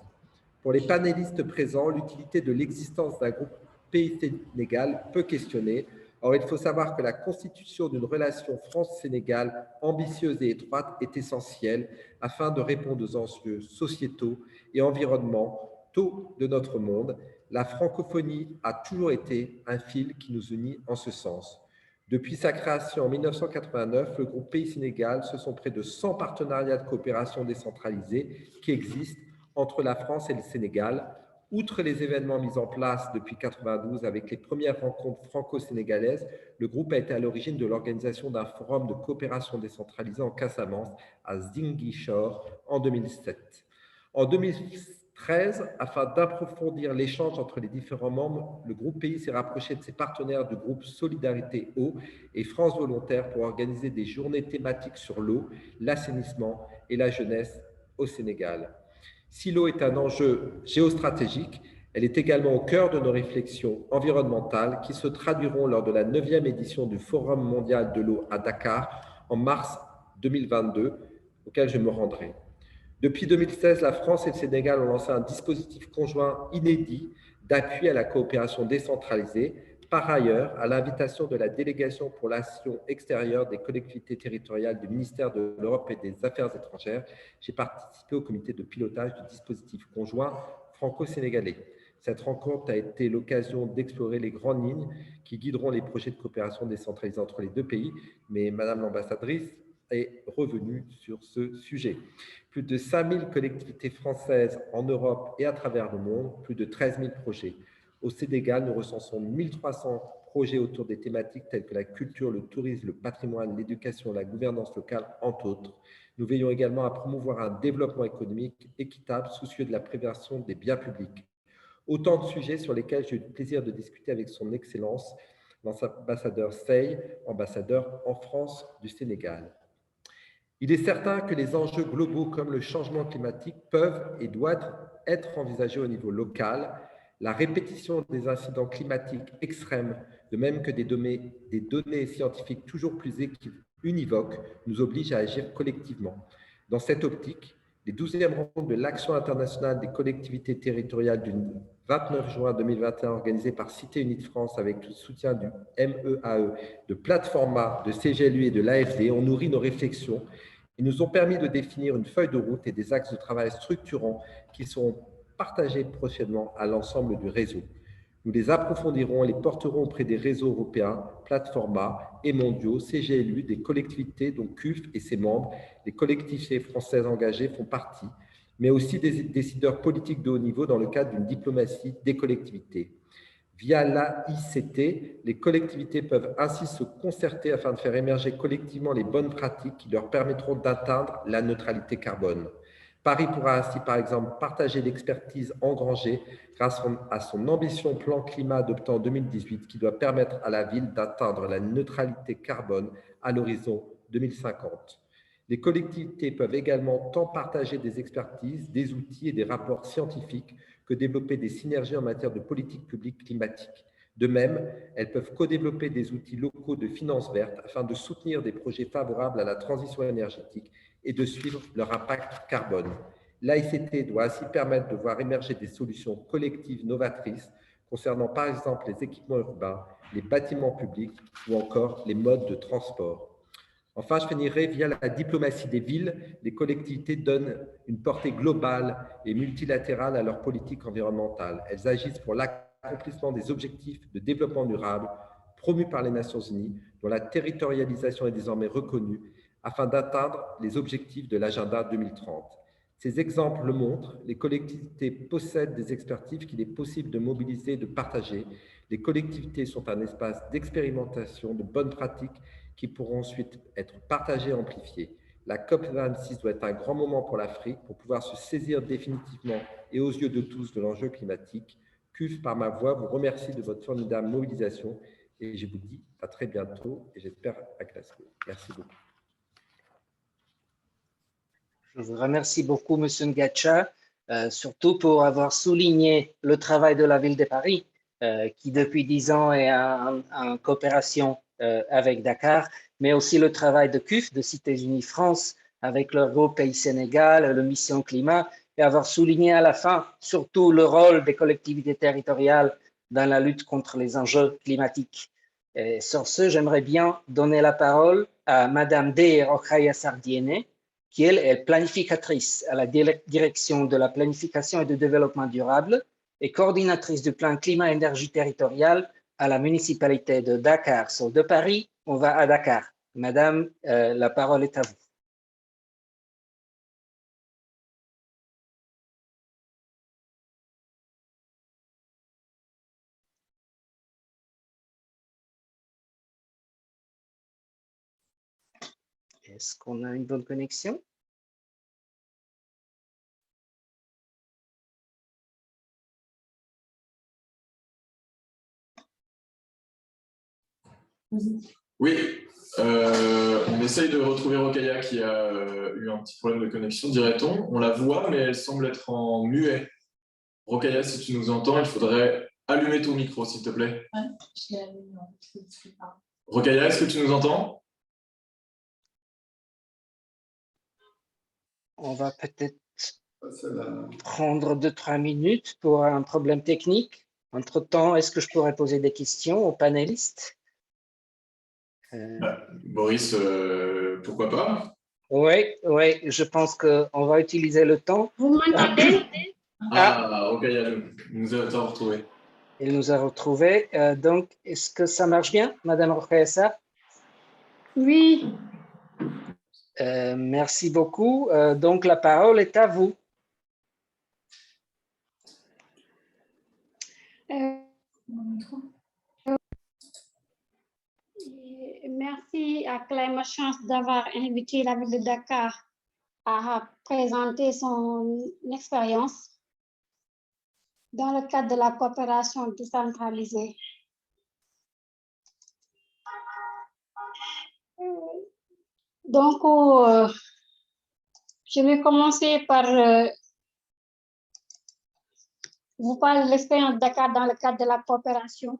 S5: Pour les panélistes présents, l'utilité de l'existence d'un groupe pays-Sénégal peut questionner. Or, il faut savoir que la constitution d'une relation France-Sénégal ambitieuse et étroite est essentielle afin de répondre aux enjeux sociétaux et environnementaux de notre monde. La francophonie a toujours été un fil qui nous unit en ce sens. Depuis sa création en 1989, le groupe Pays Sénégal, ce sont près de 100 partenariats de coopération décentralisés qui existent entre la France et le Sénégal. Outre les événements mis en place depuis 1992 avec les premières rencontres franco-sénégalaises, le groupe a été à l'origine de l'organisation d'un forum de coopération décentralisée en Casamance, à Ziguinchor, en 2007. En 2013, afin d'approfondir l'échange entre les différents membres, le groupe Pays s'est rapproché de ses partenaires du groupe Solidarité Eau et France Volontaire pour organiser des journées thématiques sur l'eau, l'assainissement et la jeunesse au Sénégal. Si l'eau est un enjeu géostratégique, elle est également au cœur de nos réflexions environnementales qui se traduiront lors de la 9e édition du Forum mondial de l'eau à Dakar en mars 2022, auquel je me rendrai. Depuis 2016, la France et le Sénégal ont lancé un dispositif conjoint inédit d'appui à la coopération décentralisée. Par ailleurs, à l'invitation de la délégation pour l'action extérieure des collectivités territoriales du ministère de l'Europe et des Affaires étrangères, j'ai participé au comité de pilotage du dispositif conjoint franco-sénégalais. Cette rencontre a été l'occasion d'explorer les grandes lignes qui guideront les projets de coopération décentralisée entre les deux pays, mais Madame l'ambassadrice est revenue sur ce sujet. Plus de 5000 collectivités françaises en Europe et à travers le monde, plus de 13 000 projets. Au Sénégal, nous recensons 1300 projets autour des thématiques telles que la culture, le tourisme, le patrimoine, l'éducation, la gouvernance locale, entre autres. Nous veillons également à promouvoir un développement économique équitable, soucieux de la préservation des biens publics. Autant de sujets sur lesquels j'ai eu le plaisir de discuter avec son Excellence, l'ambassadeur Sey, ambassadeur en France du Sénégal. Il est certain que les enjeux globaux comme le changement climatique peuvent et doivent être envisagés au niveau local. La répétition des incidents climatiques extrêmes, de même que des données scientifiques toujours plus univoques, nous obligent à agir collectivement. Dans cette optique, les 12e rencontres de l'Action internationale des collectivités territoriales du 29 juin 2021 organisées par Cité Unie de France avec le soutien du MEAE, de Platforma, de CGLU et de l'AFD ont nourri nos réflexions. Ils nous ont permis de définir une feuille de route et des axes de travail structurants qui seront partagés prochainement à l'ensemble du réseau. Nous les approfondirons et les porterons auprès des réseaux européens, Platforma et mondiaux, CGLU, des collectivités dont CUF et ses membres, les collectivités françaises engagées font partie, mais aussi des décideurs politiques de haut niveau dans le cadre d'une diplomatie des collectivités. Via l'AICT, les collectivités peuvent ainsi se concerter afin de faire émerger collectivement les bonnes pratiques qui leur permettront d'atteindre la neutralité carbone. Paris pourra ainsi, par exemple, partager l'expertise engrangée grâce à son ambition plan climat adopté en 2018 qui doit permettre à la ville d'atteindre la neutralité carbone à l'horizon 2050. Les collectivités peuvent également tant partager des expertises, des outils et des rapports scientifiques que développer des synergies en matière de politique publique climatique. De même, elles peuvent co-développer des outils locaux de finances vertes afin de soutenir des projets favorables à la transition énergétique et de suivre leur impact carbone. L'AICT doit ainsi permettre de voir émerger des solutions collectives novatrices concernant par exemple les équipements urbains, les bâtiments publics ou encore les modes de transport. Enfin, je finirai via la diplomatie des villes. Les collectivités donnent une portée globale et multilatérale à leur politique environnementale. Elles agissent pour l'accomplissement des objectifs de développement durable promus par les Nations Unies, dont la territorialisation est désormais reconnue, afin d'atteindre les objectifs de l'agenda 2030. Ces exemples le montrent, les collectivités possèdent des expertises qu'il est possible de mobiliser et de partager. Les collectivités sont un espace d'expérimentation, de bonnes pratiques qui pourront ensuite être partagées et amplifiées. La COP26 doit être un grand moment pour l'Afrique pour pouvoir se saisir définitivement et aux yeux de tous de l'enjeu climatique. CUF, par ma voix, vous remercie de votre formidable mobilisation et je vous dis à très bientôt et j'espère à Glasgow. Merci beaucoup.
S3: Je vous remercie beaucoup, M. Ngacha, surtout pour avoir souligné le travail de la ville de Paris, qui depuis 10 ans est en coopération avec Dakar, mais aussi le travail de CUF, de Cités Unies France, avec leur groupe Pays Sénégal, le Mission Climat, et avoir souligné à la fin surtout le rôle des collectivités territoriales dans la lutte contre les enjeux climatiques. Et sur ce, j'aimerais bien donner la parole à Madame D. Rokhaya Sardiene, qui elle est planificatrice à la direction de la planification et du développement durable et coordinatrice du plan climat-énergie territorial à la municipalité de Dakar. So, de Paris, on va à Dakar. Madame, la parole est à vous. Est-ce qu'on a une bonne connexion?
S2: Oui, on essaye de retrouver Rokhaya qui a eu un petit problème de connexion, dirait-on. On la voit, mais elle semble être en muet. Rokhaya, si tu nous entends, il faudrait allumer ton micro, s'il te plaît.
S1: Ouais, je l'ai allumé, je ne sais pas.
S2: Rokhaya, est-ce que tu nous entends?
S3: On va peut-être prendre 2-3 minutes pour un problème technique. Entre-temps, est-ce que je pourrais poser des questions aux panélistes?
S2: Boris, pourquoi pas?
S3: Oui, je pense qu'on va utiliser le temps.
S7: Vous m'entendez?
S2: Rokhaya nous a retrouvé.
S3: Il nous a retrouvés. Donc, est-ce que ça marche bien, Madame Rokhaya?
S7: Oui.
S3: Merci beaucoup. Donc, la parole est à vous.
S7: Merci à Climate Change d'avoir invité la ville de Dakar à présenter son expérience dans le cadre de la coopération décentralisée. Donc, je vais commencer par vous parler de l'expérience de Dakar dans le cadre de la coopération.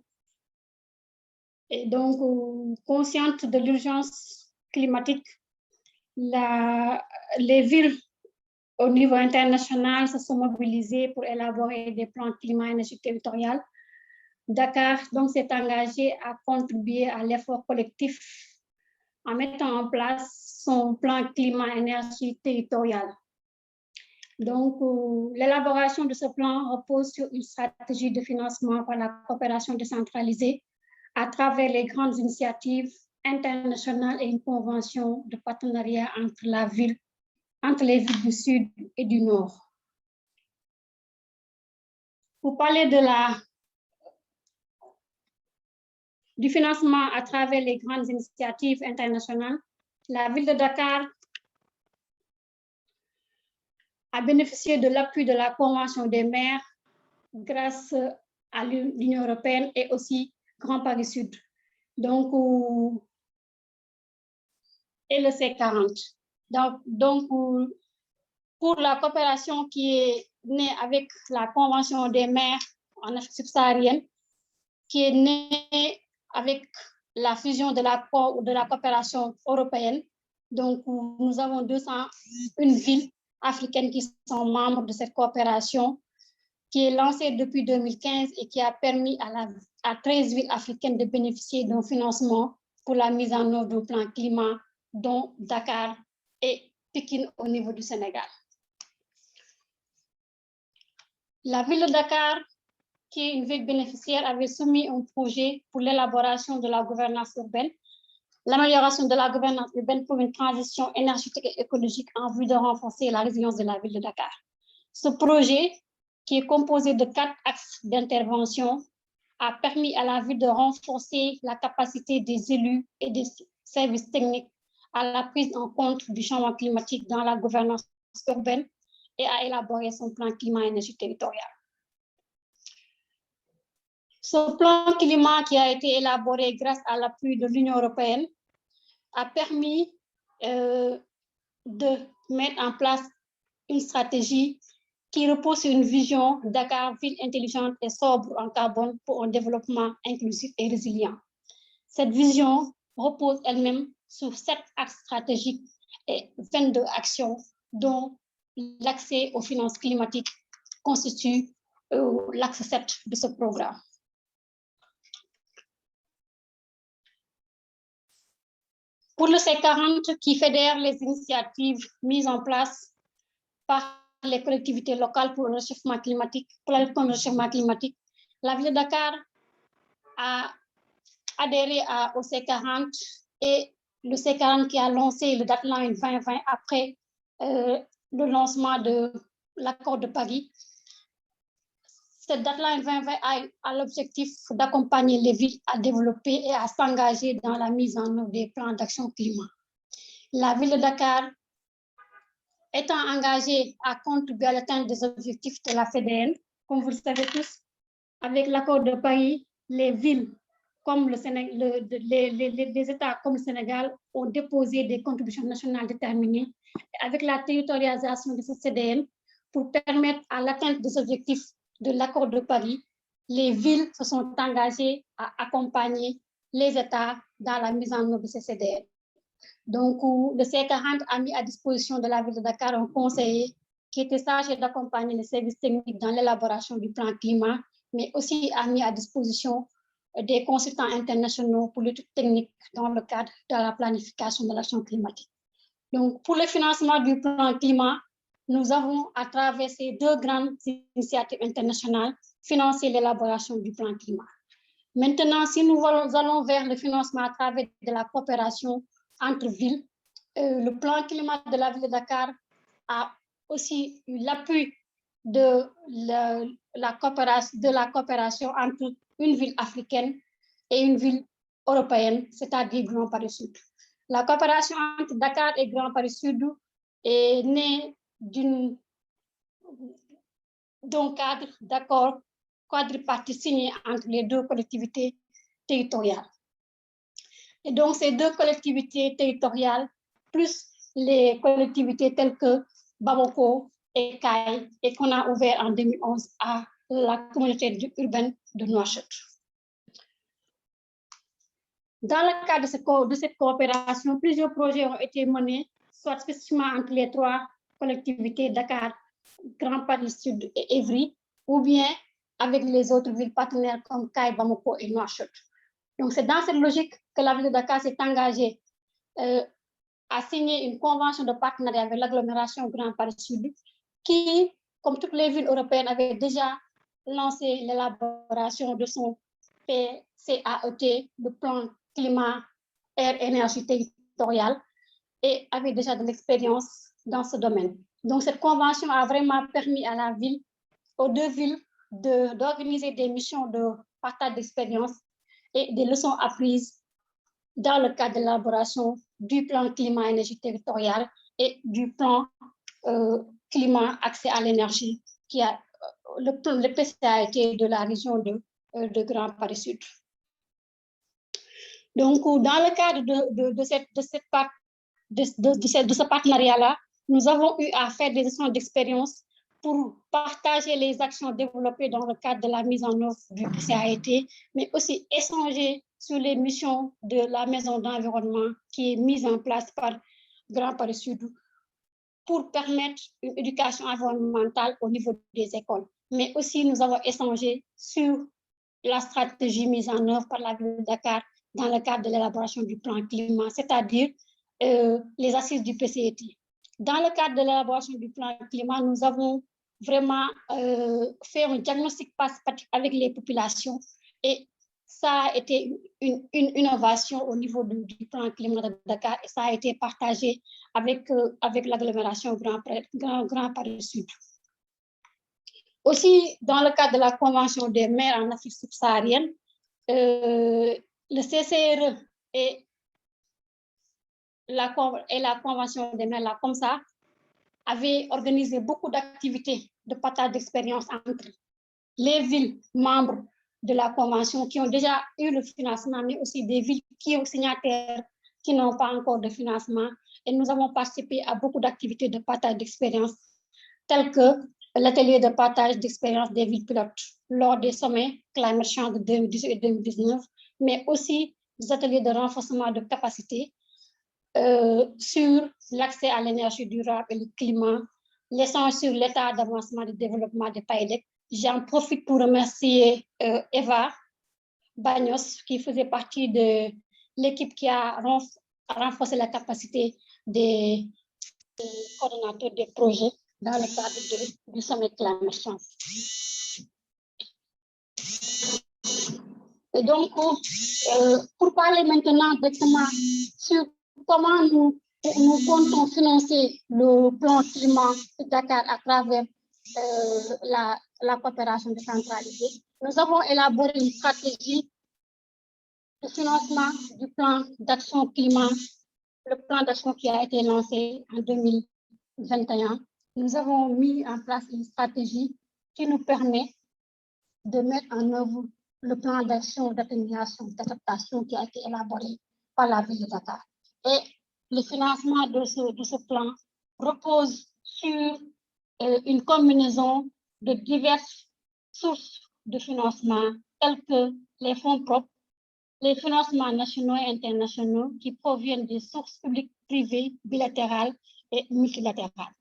S7: Et donc, consciente de l'urgence climatique, les villes au niveau international se sont mobilisées pour élaborer des plans climat-énergie territorial. Dakar donc s'est engagé à contribuer à l'effort collectif en mettant en place son plan climat-énergie territorial. Donc, l'élaboration de ce plan repose sur une stratégie de financement par la coopération décentralisée à travers les grandes initiatives internationales et une convention de partenariat entre les villes du Sud et du Nord. Pour parler du financement à travers les grandes initiatives internationales, la ville de Dakar a bénéficié de l'appui de la Convention des maires grâce à l'Union européenne et aussi Grand Paris Sud. Donc, et le C40. Donc, pour la coopération qui est née avec la Convention des maires en Afrique subsaharienne, qui est née avec la fusion de la coopération européenne. Donc, nous avons 201 villes africaines qui sont membres de cette coopération, qui est lancée depuis 2015 et qui a permis à 13 villes africaines de bénéficier d'un financement pour la mise en œuvre d'un plan climat, dont Dakar et Pékin au niveau du Sénégal. La ville de Dakar, qui est une ville bénéficiaire, avait soumis un projet pour l'élaboration de la gouvernance urbaine l'amélioration de la gouvernance urbaine pour une transition énergétique et écologique en vue de renforcer la résilience de la ville de Dakar. Ce projet, qui est composé de 4 axes d'intervention, a permis à la ville de renforcer la capacité des élus et des services techniques à la prise en compte du changement climatique dans la gouvernance urbaine et à élaborer son plan climat-énergie territorial. Ce plan climat qui a été élaboré grâce à l'appui de l'Union européenne a permis de mettre en place une stratégie qui repose sur une vision Dakar, ville intelligente et sobre en carbone pour un développement inclusif et résilient. Cette vision repose elle-même sur 7 axes stratégiques et 22 actions, dont l'accès aux finances climatiques constitue l'axe 7 de ce programme. Pour le C40, qui fédère les initiatives mises en place par les collectivités locales pour le réchauffement climatique, la ville de Dakar a adhéré au C40 et le C40 qui a lancé le deadline 2020 après le lancement de l'accord de Paris. Cette deadline 2020 a l'objectif d'accompagner les villes à développer et à s'engager dans la mise en œuvre des plans d'action climat. La ville de Dakar étant engagée à contribuer à l'atteinte des objectifs de la FEDEN, comme vous le savez tous, avec l'accord de Paris, les villes comme le Sénégal, les États comme le Sénégal ont déposé des contributions nationales déterminées avec la territorialisation de ce CDN pour permettre à l'atteinte des objectifs de l'accord de Paris. Les villes se sont engagées à accompagner les États dans la mise en œuvre de ces CDN. Donc, le C40 a mis à disposition de la ville de Dakar un conseiller qui était chargé d'accompagner les services techniques dans l'élaboration du plan climat, mais aussi a mis à disposition des consultants internationaux pour l'étude technique dans le cadre de la planification de l'action climatique. Donc, pour le financement du plan climat, nous avons, à travers ces 2 grandes initiatives internationales, financé l'élaboration du plan climat. Maintenant, si nous allons vers le financement à travers de la coopération entre villes, le plan climat de la ville de Dakar a aussi eu l'appui de la coopération entre une ville africaine et une ville européenne, c'est-à-dire Grand Paris Sud. La coopération entre Dakar et Grand Paris Sud est née d'un cadre d'accord quadripartite signé entre les 2 collectivités territoriales. Et donc, ces 2 collectivités territoriales, plus les collectivités telles que Bamako et Kaï, et qu'on a ouvert en 2011 à la communauté urbaine de Nouakchott. Dans le cadre de cette coopération, plusieurs projets ont été menés, soit spécifiquement entre les 3 collectivités, Dakar, Grand Paris Sud et Évry, ou bien avec les autres villes partenaires comme Kaï, Bamako et Nouakchott. Donc, c'est dans cette logique que la ville de Dakar s'est engagée à signer une convention de partenariat avec l'agglomération Grand Paris Sud, qui, comme toutes les villes européennes, avait déjà lancé l'élaboration de son PCAET, le plan climat, air, énergie territoriale, et avait déjà de l'expérience dans ce domaine. Donc, cette convention a vraiment permis à la ville, aux 2 villes, d'organiser des missions de partage d'expérience et des leçons apprises dans le cadre de l'élaboration du plan climat-énergie territoriale et du plan climat accès à l'énergie, qui a le PCAET de la région de Grand Paris Sud. Donc, dans le cadre de ce partenariat-là, nous avons eu à faire des échanges d'expérience pour partager les actions développées dans le cadre de la mise en œuvre du PCAET, mais aussi échanger sur les missions de la maison d'environnement qui est mise en place par Grand Paris Sud pour permettre une éducation environnementale au niveau des écoles. Mais aussi, nous avons échangé sur la stratégie mise en œuvre par la ville de Dakar dans le cadre de l'élaboration du plan climat, c'est-à-dire les assises du PCAET. Dans le cadre de l'élaboration du plan climat, nous avons vraiment fait un diagnostic participatif avec les populations et ça a été une innovation au niveau du plan climat de Dakar et ça a été partagé avec l'agglomération Grand Paris Sud. Aussi, dans le cadre de la Convention des maires en Afrique subsaharienne, le CCRE et la Convention des maires, la COMSA, avaient organisé beaucoup d'activités de partage d'expérience entre les villes membres de la Convention qui ont déjà eu le financement, mais aussi des villes qui ont signataires qui n'ont pas encore de financement. Et nous avons participé à beaucoup d'activités de partage d'expérience, telles que l'atelier de partage d'expérience des villes pilotes lors des sommets Climate Change de 2018 et 2019, mais aussi des ateliers de renforcement de capacité sur l'accès à l'énergie durable et le climat, l'échange sur l'état d'avancement du développement des PAEDEC. J'en profite pour remercier Eva Bagnos, qui faisait partie de l'équipe qui a renforcé la capacité des coordonnateurs des projets dans le cadre du sommet Climate Change. Et donc, pour parler maintenant directement sur comment nous comptons financer le plan climat de Dakar à travers la coopération décentralisée, nous avons élaboré une stratégie de financement du plan d'action climat, le plan d'action qui a été lancé en 2021. Nous avons mis en place une stratégie qui nous permet de mettre en œuvre le plan d'action d'atténuation, d'adaptation qui a été élaboré par la ville de Dakar. Et le financement de ce plan repose sur une combinaison de diverses sources de financement, telles que les fonds propres, les financements nationaux et internationaux qui proviennent des sources publiques, privées, bilatérales et multilatérales.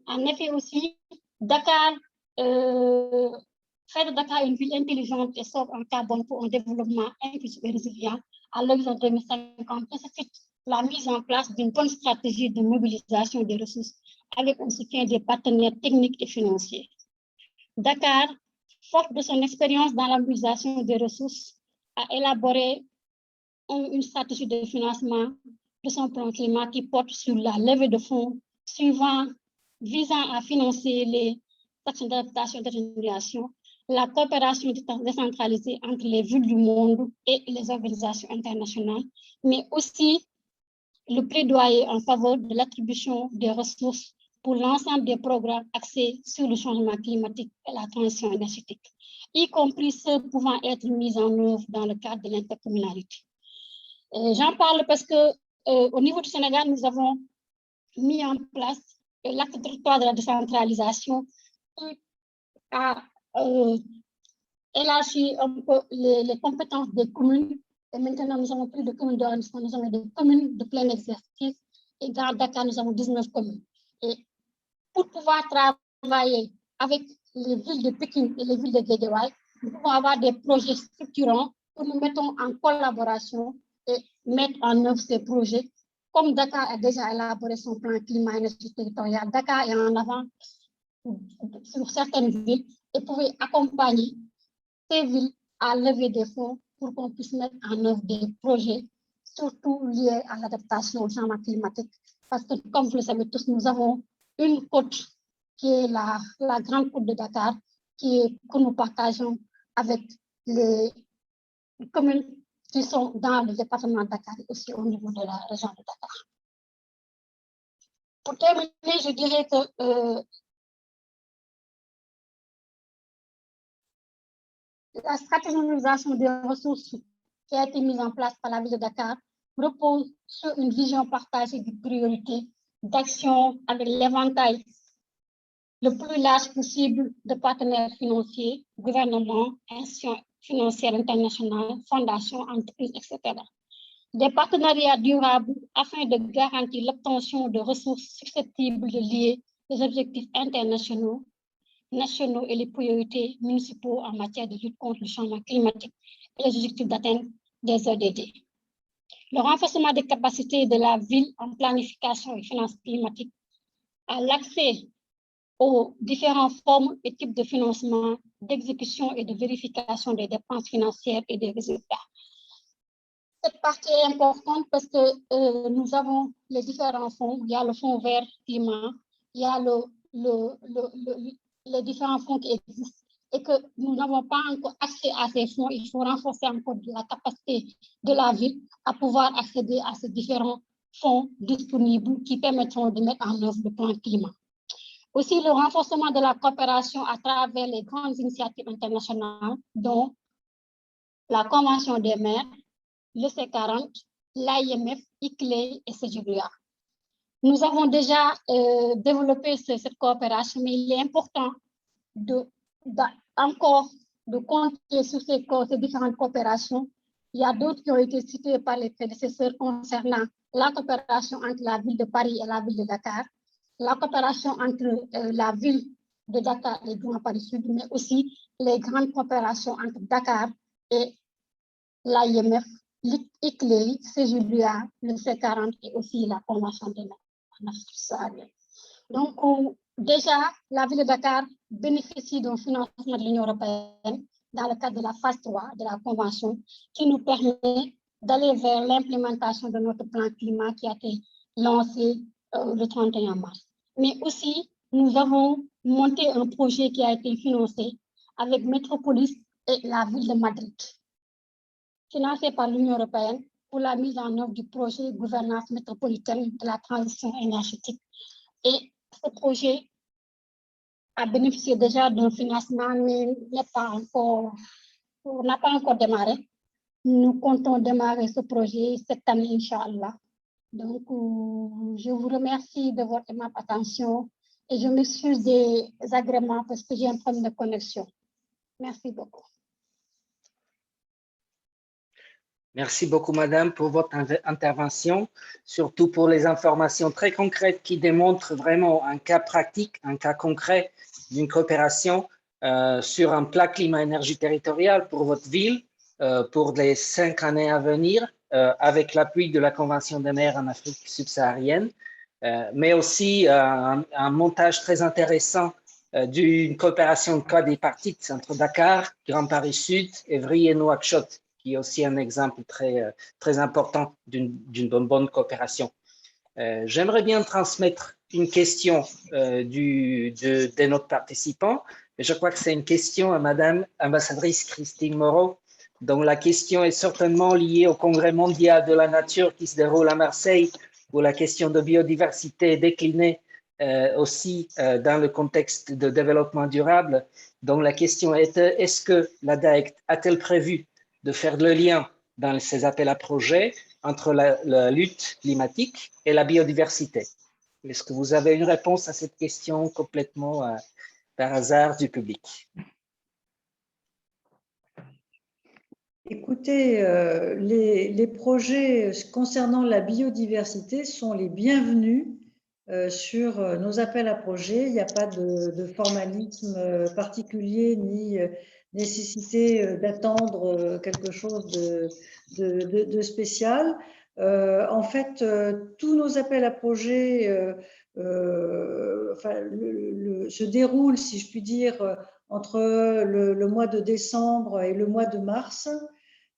S7: En effet aussi, Dakar fait de Dakar une ville intelligente et sobre en carbone pour un développement inclusif et résilient à l'horizon 2050 nécessite la mise en place d'une bonne stratégie de mobilisation des ressources avec un soutien des partenaires techniques et financiers. Dakar, forte de son expérience dans la mobilisation des ressources, a élaboré une stratégie de financement de son plan climat qui porte sur la levée de fonds visant à financer les actions d'adaptation et d'atténuation, la coopération décentralisée entre les villes du monde et les organisations internationales, mais aussi le plaidoyer en faveur de l'attribution des ressources pour l'ensemble des programmes axés sur le changement climatique et la transition énergétique, y compris ceux pouvant être mis en œuvre dans le cadre de l'intercommunalité. J'en parle parce que au niveau du Sénégal, nous avons mis en place l'acte territoire de la décentralisation qui a élargi un peu les compétences des communes. Et maintenant, nous avons plus de communes d'arrondissement, nous avons des communes de plein exercice. Et dans Dakar, nous avons 19 communes. Et pour pouvoir travailler avec les villes de Pékin et les villes de Guédiawaye, nous pouvons avoir des projets structurants où nous mettons en collaboration et mettre en œuvre ces projets. Comme Dakar a déjà élaboré son plan climat énergie territorial, Dakar est en avant sur certaines villes et pouvait accompagner ces villes à lever des fonds pour qu'on puisse mettre en œuvre des projets, surtout liés à l'adaptation au changement climatique. Parce que, comme vous le savez tous, nous avons une côte qui est la grande côte de Dakar, que nous partageons avec les communes qui sont dans le département de Dakar et aussi au niveau de la région de Dakar. Pour terminer, je dirais que la stratégie de mobilisation des ressources qui a été mise en place par la ville de Dakar repose sur une vision partagée de priorités d'action avec l'éventail le plus large possible de partenaires financiers, gouvernements, institutions financières internationales, fondations, entreprises, etc. Des partenariats durables afin de garantir l'obtention de ressources susceptibles de lier les objectifs internationaux, nationaux et les priorités municipaux en matière de lutte contre le changement climatique et les objectifs d'atteinte des ODD. Le renforcement des capacités de la ville en planification et finances climatiques à l'accès aux différentes formes et types de financement, d'exécution et de vérification des dépenses financières et des résultats. Cette partie est importante parce que nous avons les différents fonds. Il y a le fonds vert climat, il y a les différents fonds qui existent et que nous n'avons pas encore accès à ces fonds. Il faut renforcer encore la capacité de la ville à pouvoir accéder à ces différents fonds disponibles qui permettront de mettre en œuvre le plan climat. Aussi, le renforcement de la coopération à travers les grandes initiatives internationales, dont la Convention des maires, le C40, l'AIMF, ICLEI et CGLUA. Nous avons déjà développé cette coopération, mais il est important encore de compter sur ces différentes coopérations. Il y a d'autres qui ont été citées par les prédécesseurs concernant la coopération entre la ville de Paris et la ville de Dakar, la coopération entre la ville de Dakar et Grand Paris Sud, mais aussi les grandes coopérations entre Dakar et l'AIMF, l'ICLEI, CGLUA, le C40 et aussi la Convention des maires. Donc, déjà, la ville de Dakar bénéficie d'un financement de l'Union européenne dans le cadre de la phase 3 de la Convention qui nous permet d'aller vers l'implémentation de notre plan climat qui a été lancé le 31 mars. Mais aussi, nous avons monté un projet qui a été financé avec Métropolis et la ville de Madrid, financé par l'Union européenne pour la mise en œuvre du projet gouvernance métropolitaine de la transition énergétique. Et ce projet a bénéficié déjà d'un financement, mais n'a pas encore démarré. Nous comptons démarrer ce projet cette année, Inch'Allah. Donc, je vous remercie de votre aimable attention et je m'excuse des agréments parce que j'ai un problème de connexion. Merci beaucoup.
S3: Merci beaucoup, Madame, pour votre intervention, surtout pour les informations très concrètes qui démontrent vraiment un cas pratique, un cas concret d'une coopération sur un plan climat-énergie territorial pour votre ville, pour les 5 années à venir, avec l'appui de la Convention des maires en Afrique subsaharienne, mais aussi un montage très intéressant d'une coopération quadripartite entre Dakar, Grand Paris Sud, Évry et Nouakchott, qui est aussi un exemple très important d'une bonne coopération. J'aimerais bien transmettre une question de notre participant. Je crois que c'est une question à Madame ambassadrice Christine Moreau, dont la question est certainement liée au Congrès mondial de la nature qui se déroule à Marseille, où la question de biodiversité est déclinée aussi dans le contexte de développement durable. Donc la question est, est-ce que la DAECT a-t-elle prévu de faire le lien dans ces appels à projets entre la lutte climatique et la biodiversité? Est-ce que vous avez une réponse à cette question complètement par hasard du public?
S4: Écoutez, les projets concernant la biodiversité sont les bienvenus sur nos appels à projets. Il n'y a pas de formalisme particulier ni nécessité d'attendre quelque chose de spécial. En fait, tous nos appels à projets se déroulent, si je puis dire, entre le mois de décembre et le mois de mars.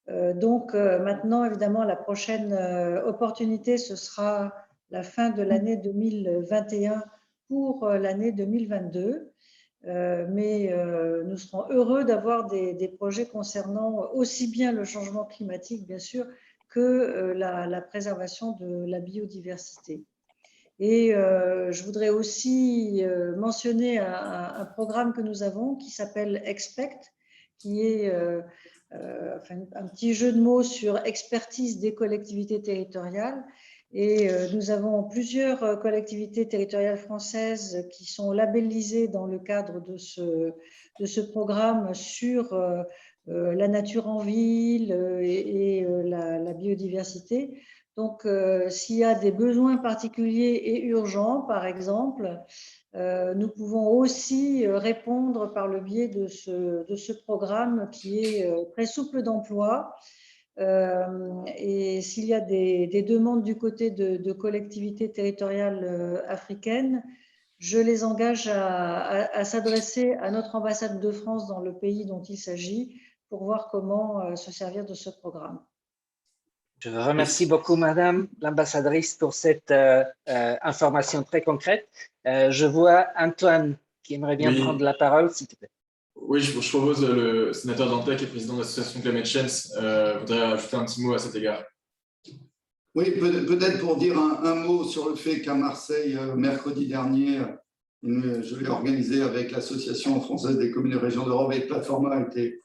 S4: Donc maintenant, évidemment, la prochaine opportunité, ce sera la fin de l'année 2021 pour l'année 2022. Mais nous serons heureux d'avoir des projets concernant aussi bien le changement climatique, bien sûr, que la préservation de la biodiversité. Et je voudrais aussi mentionner un programme que nous avons qui s'appelle Expect, qui est un petit jeu de mots sur expertise des collectivités territoriales. Et nous avons plusieurs collectivités territoriales françaises qui sont labellisées dans le cadre de ce programme sur la nature en ville et la biodiversité. Donc, s'il y a des besoins particuliers et urgents, par exemple, nous pouvons aussi répondre par le biais de ce programme qui est très souple d'emploi. Et s'il y a des demandes du côté de collectivités territoriales africaines, je les engage à s'adresser à notre ambassade de France dans le pays dont il s'agit pour voir comment se servir de ce programme.
S3: Je vous remercie beaucoup, Madame l'ambassadrice, pour cette information très concrète. Je vois Antoine qui aimerait bien prendre la parole, s'il te plaît.
S2: Oui, je propose le sénateur Dantec, qui est président de l'association Climate Change, voudrait ajouter un petit mot à cet égard.
S8: Oui, peut-être pour dire un mot sur le fait qu'à Marseille, mercredi dernier, je l'ai organisé avec l'Association française des communes et régions d'Europe, et Platforma a été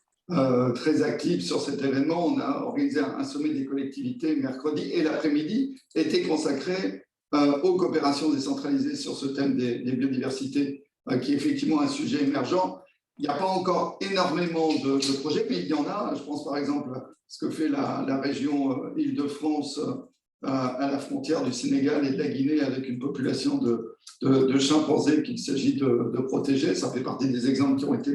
S8: très active sur cet événement. On a organisé un sommet des collectivités mercredi, et l'après-midi était consacré aux coopérations décentralisées sur ce thème des biodiversités, qui est effectivement un sujet émergent. Il n'y a pas encore énormément de projets, mais il y en a. Je pense par exemple à ce que fait la région Île-de-France à la frontière du Sénégal et de la Guinée, avec une population de chimpanzés qu'il s'agit de protéger. Ça fait partie des exemples qui ont été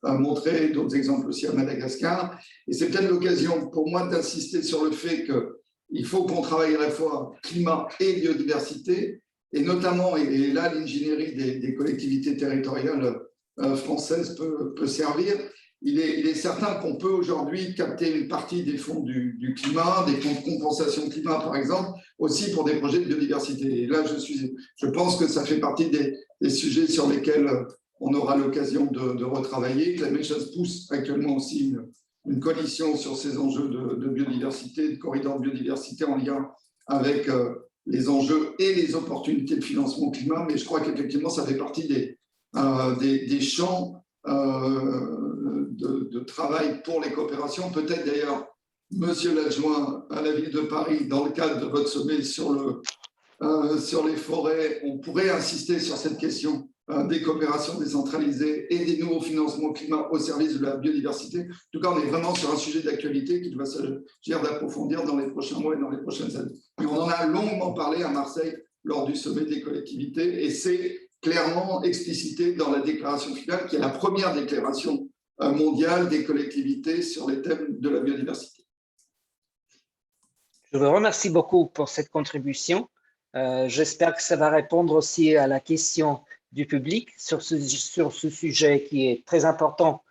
S8: montrés, d'autres exemples aussi à Madagascar. Et c'est peut-être l'occasion pour moi d'insister sur le fait qu'il faut qu'on travaille à la fois climat et biodiversité, et notamment, et là l'ingénierie des collectivités territoriales françaises peut servir. Il est certain qu'on peut aujourd'hui capter une partie des fonds du climat, des fonds de compensation climat par exemple, aussi pour des projets de biodiversité. Et là, je pense que ça fait partie des sujets sur lesquels on aura l'occasion de retravailler. Climate Change pousse actuellement aussi une coalition sur ces enjeux de biodiversité, de corridors de biodiversité en lien avec les enjeux et les opportunités de financement climat. Mais je crois qu'effectivement, ça fait partie des champs de travail pour les coopérations. Peut-être d'ailleurs, monsieur l'adjoint à la ville de Paris, dans le cadre de votre sommet sur les forêts, on pourrait insister sur cette question des coopérations décentralisées et des nouveaux financements climat au service de la biodiversité. En tout cas, on est vraiment sur un sujet d'actualité qui doit s'agir d'approfondir dans les prochains mois et dans les prochaines années. Et on en a longuement parlé à Marseille lors du sommet des collectivités, et c'est clairement explicité dans la déclaration finale, qui est la première déclaration mondiale des collectivités sur les thèmes de la biodiversité.
S3: Je vous remercie beaucoup pour cette contribution. J'espère que ça va répondre aussi à la question du public sur ce sujet qui est très important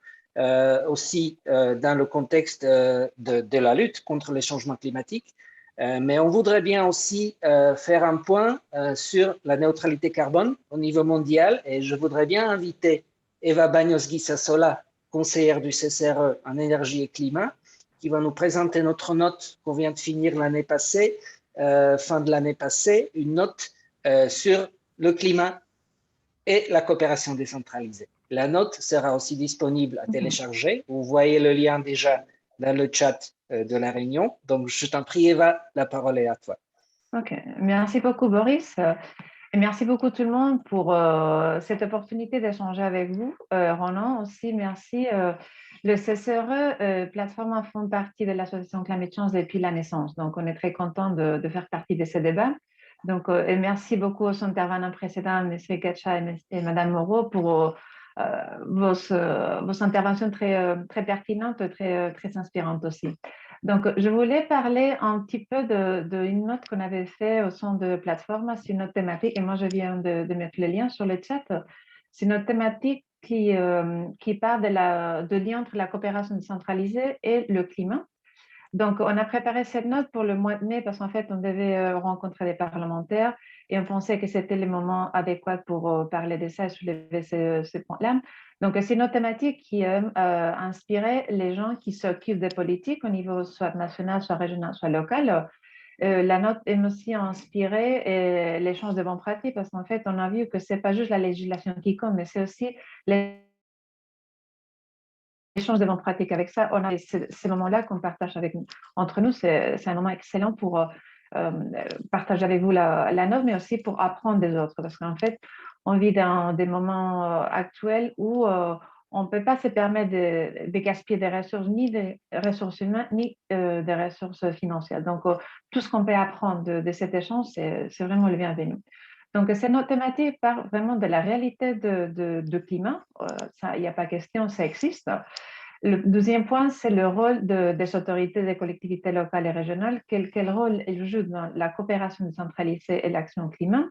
S3: aussi dans le contexte de la lutte contre les changements climatiques. Mais on voudrait bien aussi faire un point sur la neutralité carbone au niveau mondial, et je voudrais bien inviter Eva Baños-Guisasola, conseillère du CCRE en énergie et climat, qui va nous présenter notre note qu'on vient de finir l'année passée, fin de l'année passée, une note sur le climat et la coopération décentralisée. La note sera aussi disponible à télécharger. Vous voyez le lien déjà dans le chat de la réunion. Donc, je t'en prie, Eva, la parole est à toi.
S9: OK. Merci beaucoup, Boris. Et merci beaucoup tout le monde pour cette opportunité d'échanger avec vous. Ronan, aussi, merci. Le CCRE, plateforme font partie de l'association Climate Change depuis la naissance. Donc, on est très content de faire partie de ces débats. Donc, et merci beaucoup aux intervenants précédents, M. Gacha et Mme Moreau, pour vos interventions très pertinentes, très inspirantes aussi. Donc, je voulais parler un petit peu d'une note qu'on avait faite au sein de plateforme. C'est une note thématique, et moi, je viens de mettre le lien sur le chat. C'est une note thématique qui parle de lien entre la coopération décentralisée et le climat. Donc, on a préparé cette note pour le mois de mai parce qu'en fait, on devait rencontrer les parlementaires et on pensait que c'était le moment adéquat pour parler de ça et soulever ce point-là. Donc, c'est une note thématique qui a inspiré les gens qui s'occupent des politiques au niveau soit national, soit régional, soit local. La note est aussi inspiré l'échange de bonnes pratiques parce qu'en fait, on a vu que ce n'est pas juste la législation qui compte, mais c'est aussi l'échange de bonnes pratiques. Avec ça, on a ces moments-là qu'on partage entre nous. C'est un moment excellent pour partager avec vous la note, mais aussi pour apprendre des autres. Parce qu'en fait, on vit dans des moments actuels où on ne peut pas se permettre de gaspiller des ressources, ni des ressources humaines, ni des ressources financières. Donc, tout ce qu'on peut apprendre de cet échange, c'est vraiment le bienvenu. Donc, cette note thématique parle vraiment de la réalité de climat. Il n'y a pas question, ça existe. Le deuxième point, c'est le rôle des autorités des collectivités locales et régionales. Quel rôle elles jouent dans la coopération décentralisée et l'action climat.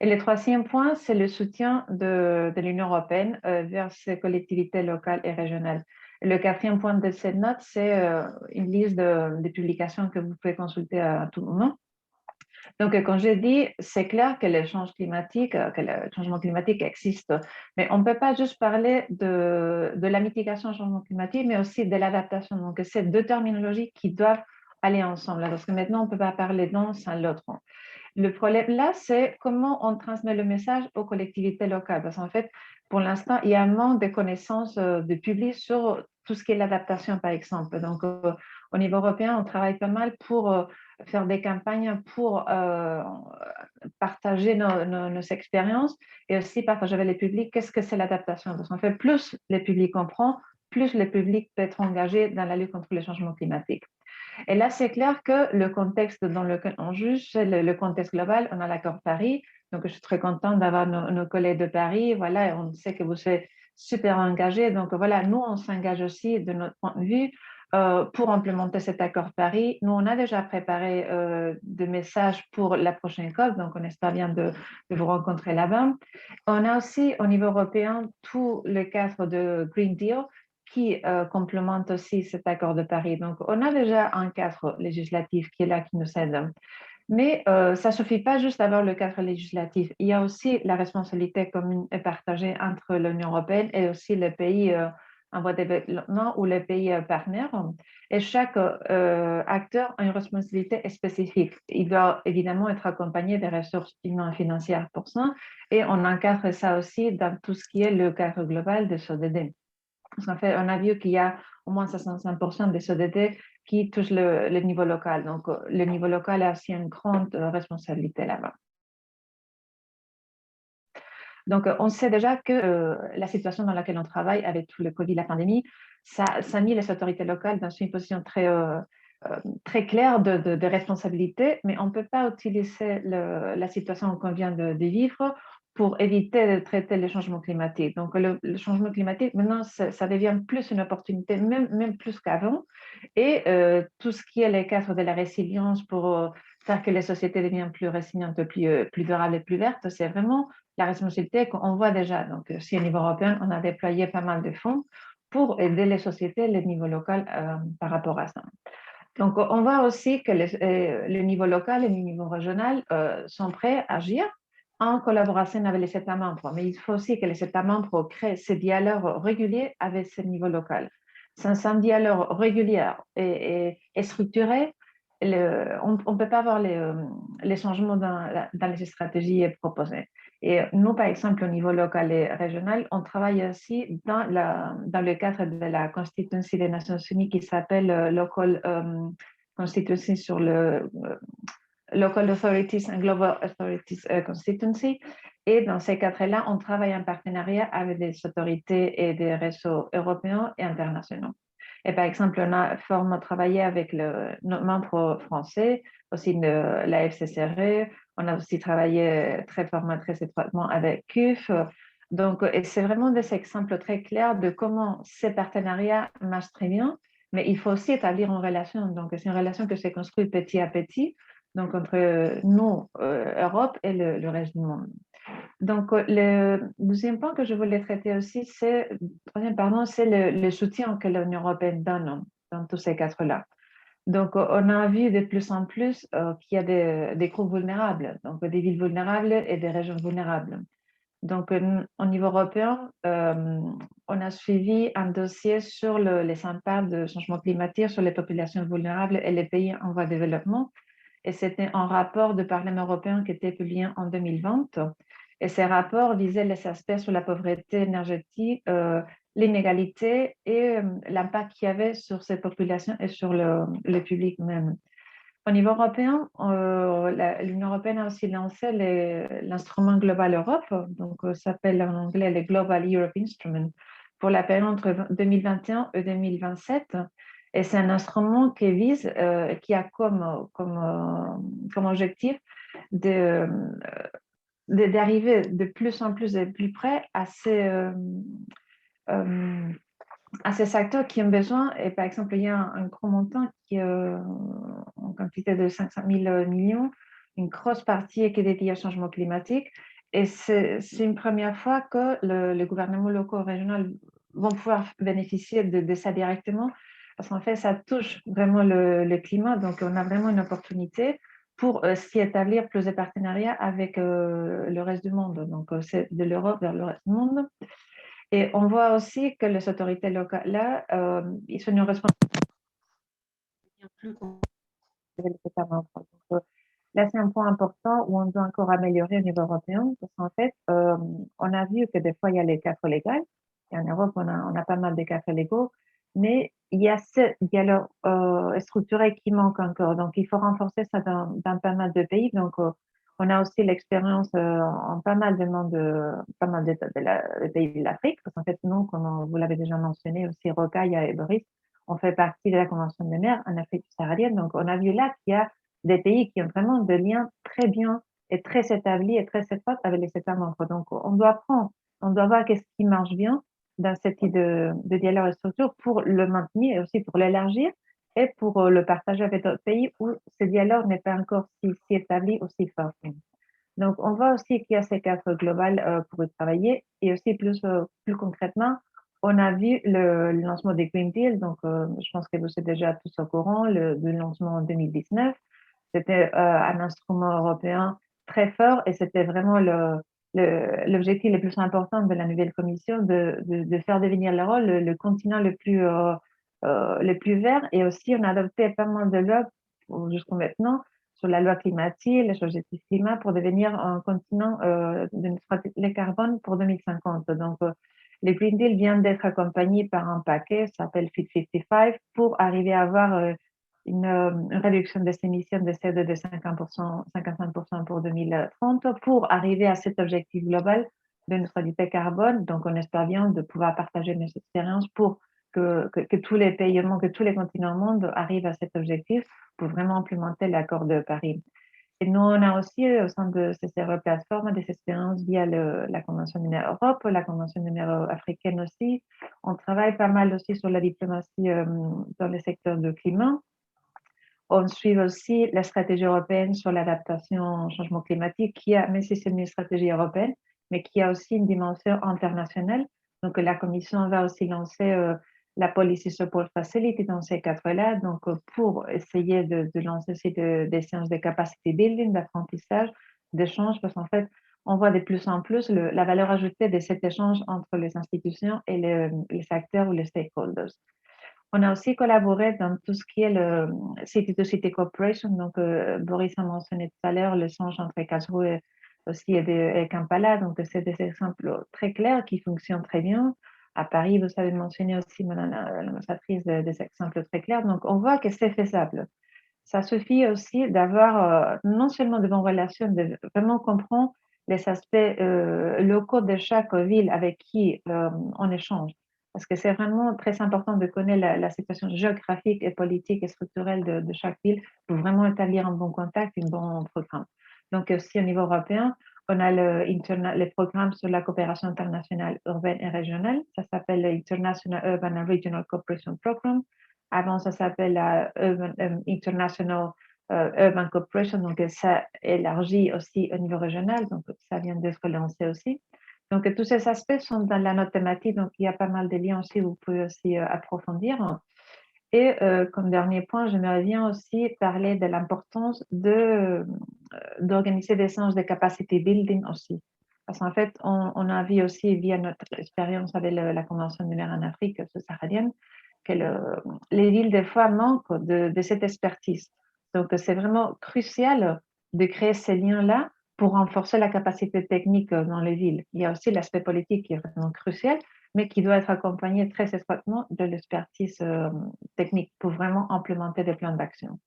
S9: Et le troisième point, c'est le soutien de l'Union européenne vers ces collectivités locales et régionales. Et le quatrième point de cette note, c'est une liste de publications que vous pouvez consulter à tout moment. Donc, quand je dis, c'est clair que le changement climatique existe, mais on ne peut pas juste parler de la mitigation du changement climatique, mais aussi de l'adaptation. Donc, c'est deux terminologies qui doivent aller ensemble, parce que maintenant, on ne peut pas parler d'un sans l'autre. Le problème là, c'est comment on transmet le message aux collectivités locales, parce qu'en fait, pour l'instant, il y a un manque de connaissances de public sur tout ce qui est l'adaptation, par exemple. Donc, au niveau européen, on travaille pas mal pour faire des campagnes pour partager nos expériences et aussi partager avec les publics qu'est-ce que c'est l'adaptation. Parce qu'en fait, plus les publics comprennent, plus le public peut être engagé dans la lutte contre le changement climatique. Et là, c'est clair que le contexte dans lequel on juge, c'est le contexte global. On a l'accord de Paris, donc je suis très contente d'avoir nos collègues de Paris. Voilà, on sait que vous êtes super engagés. Donc voilà, nous, on s'engage aussi de notre point de vue pour implémenter cet accord de Paris. Nous, on a déjà préparé des messages pour la prochaine COP, donc on espère bien de vous rencontrer là-bas. On a aussi au niveau européen tout le cadre de Green Deal qui complémente aussi cet accord de Paris. Donc, on a déjà un cadre législatif qui est là, qui nous aide. Mais ça ne suffit pas juste d'avoir le cadre législatif. Il y a aussi la responsabilité commune et partagée entre l'Union européenne et aussi les pays en voie de développement ou les pays partenaires. Et chaque acteur a une responsabilité spécifique. Il doit évidemment être accompagné des ressources humaines et financières pour ça. Et on encadre ça aussi dans tout ce qui est le cadre global des ODD. Parce qu'en fait, on a vu qu'il y a au moins 65% des ODD qui touchent le niveau local. Donc, le niveau local a aussi une grande responsabilité là-bas. Donc, on sait déjà que la situation dans laquelle on travaille avec tout le Covid, la pandémie, ça a mis les autorités locales dans une position très claire de responsabilité, mais on ne peut pas utiliser la situation qu'on vient de vivre pour éviter de traiter le changement climatique. Donc, le changement climatique, maintenant, ça devient plus une opportunité, même plus qu'avant. Et tout ce qui est les cadres de la résilience pour faire que les sociétés deviennent plus résilientes, plus durables et plus vertes, c'est vraiment la responsabilité qu'on voit déjà. Donc, si au niveau européen, on a déployé pas mal de fonds pour aider les sociétés, le niveau local, par rapport à ça. Donc, on voit aussi que le niveau local et le niveau régional sont prêts à agir en collaboration avec les États membres. Mais il faut aussi que les États membres créent ces dialogues réguliers avec ce niveau local. Sans un dialogue régulier et structuré, on ne peut pas avoir les changements dans les stratégies proposées. Et nous, par exemple, au niveau local et régional, on travaille aussi dans le cadre de la Constitution des Nations Unies qui s'appelle Local Constitution sur le Local Authorities and Global Authorities Constituency. Et dans ces cadres-là, on travaille en partenariat avec des autorités et des réseaux européens et internationaux. Et par exemple, on a fortement travaillé avec nos membres français, aussi la FCCRE. On a aussi travaillé très fortement, très étroitement avec CUF. Donc, c'est vraiment des exemples très clairs de comment ces partenariats marchent très bien, mais il faut aussi établir une relation. Donc, c'est une relation que s'est construite petit à petit, donc entre nous, Europe, et le reste du monde. Donc, le deuxième point que je voulais traiter aussi, c'est le soutien que l'Union européenne donne dans tous ces cadres-là. Donc, on a vu de plus en plus qu'il y a des groupes vulnérables, donc des villes vulnérables et des régions vulnérables. Donc, au niveau européen, on a suivi un dossier sur les impacts du changement climatique sur les populations vulnérables et les pays en voie de développement. Et c'était un rapport du Parlement européen qui était publié en 2020. Et ces rapports visaient les aspects sur la pauvreté énergétique, l'inégalité et l'impact qu'il y avait sur ces populations et sur le public même. Au niveau européen, l'Union européenne a aussi lancé l'instrument Global Europe, donc ça s'appelle en anglais le Global Europe Instrument, pour la période entre 2021 et 2027. Et c'est un instrument qui vise, qui a comme objectif d'arriver de plus en plus et plus près à ces acteurs qui ont besoin. Et par exemple, il y a un gros montant qui est en quantité de 500 000 millions, une grosse partie qui est dédiée au changement climatique. Et c'est une première fois que le gouvernement local régional vont pouvoir bénéficier de ça directement, parce qu'en fait, ça touche vraiment le climat. Donc, on a vraiment une opportunité pour s'y établir plus de partenariats avec le reste du monde. Donc, c'est de l'Europe vers le reste du monde. Et on voit aussi que les autorités locales, là, ils sont une responsabilité plus là, c'est un point important où on doit encore améliorer au niveau européen, parce qu'en fait, on a vu que des fois, il y a les cafés légaux, et en Europe, on a pas mal de cafés légaux, mais il y a ce dialogue structuré qui manque encore. Donc, il faut renforcer ça dans pas mal de pays. Donc, on a aussi l'expérience en pas mal de monde, pas mal de pays de l'Afrique, parce qu'en fait, nous, comme vous l'avez déjà mentionné aussi, Rocaille et Boris, on fait partie de la Convention des mers en Afrique subsaharienne. Donc, on a vu là qu'il y a des pays qui ont vraiment des liens très bien et très établis et très étroits avec les États membres. Donc, on doit apprendre, on doit voir qu'est-ce qui marche bien dans cette type de dialogue et structure pour le maintenir et aussi pour l'élargir et pour le partager avec d'autres pays où ce dialogue n'est pas encore si établi, aussi fort. Donc, on voit aussi qu'il y a ces cadres globales pour y travailler et aussi plus concrètement, on a vu le lancement des Green Deal. Donc, je pense que vous êtes déjà tous au courant, le lancement en 2019. C'était un instrument européen très fort et c'était vraiment l'objectif le plus important de la nouvelle commission de faire devenir l'Europe le continent le plus vert. Et aussi, on a adopté pas mal de lois jusqu'à maintenant sur la loi climatique, les objectifs climat pour devenir un continent de neutralité carbone pour 2050. Donc, le Green Deal vient d'être accompagné par un paquet, ça s'appelle Fit 55, pour arriver à avoir une réduction des émissions de CO2 de 55% pour 2030 pour arriver à cet objectif global de neutralité carbone. Donc, on espère bien de pouvoir partager nos expériences pour que tous les pays, que tous les continents du monde arrivent à cet objectif pour vraiment implémenter l'accord de Paris. Et nous, on a aussi au sein de CCRE Plateforme des expériences via la Convention numéro Europe, la Convention numéro africaine aussi. On travaille pas mal aussi sur la diplomatie dans le secteur du climat. On suit aussi la stratégie européenne sur l'adaptation au changement climatique, même si c'est une stratégie européenne, mais qui a aussi une dimension internationale. Donc, la Commission va aussi lancer la Policy Support Facility dans ces cadres-là, donc pour essayer de lancer aussi des séances de capacity building, d'apprentissage, d'échange, parce qu'en fait, on voit de plus en plus la valeur ajoutée de cet échange entre les institutions et les acteurs ou les stakeholders. On a aussi collaboré dans tout ce qui est le City-to-City Cooperation. Donc, Boris a mentionné tout à l'heure l'échange entre Karlsruhe aussi et Kampala. Donc, c'est des exemples très clairs qui fonctionnent très bien. À Paris, vous avez mentionné aussi, Madame l'ambassadrice, des exemples très clairs. Donc, on voit que c'est faisable. Ça suffit aussi d'avoir non seulement de bonnes relations, de vraiment comprendre les aspects locaux de chaque ville avec qui on échange. Parce que c'est vraiment très important de connaître la situation géographique et politique et structurelle de chaque ville pour vraiment établir un bon contact et un bon programme. Donc, aussi au niveau européen, on a les programmes sur la coopération internationale urbaine et régionale. Ça s'appelle l'International Urban and Regional Cooperation Program. Avant, ça s'appelle la International Urban Cooperation. Donc, ça élargit aussi au niveau régional. Donc, ça vient d'être lancé aussi. Donc, tous ces aspects sont dans la note thématique, donc il y a pas mal de liens aussi, vous pouvez aussi approfondir. Et comme dernier point, j'aimerais bien aussi parler de l'importance d'organiser des séances de capacity building aussi. Parce qu'en fait, on a vu aussi via notre expérience avec la Convention des mers en Afrique subsaharienne que les villes, des fois, manquent de cette expertise. Donc, c'est vraiment crucial de créer ces liens-là pour renforcer la capacité technique dans les villes. Il y a aussi l'aspect politique qui est vraiment crucial, mais qui doit être accompagné très étroitement de l'expertise technique pour vraiment implémenter des plans d'action.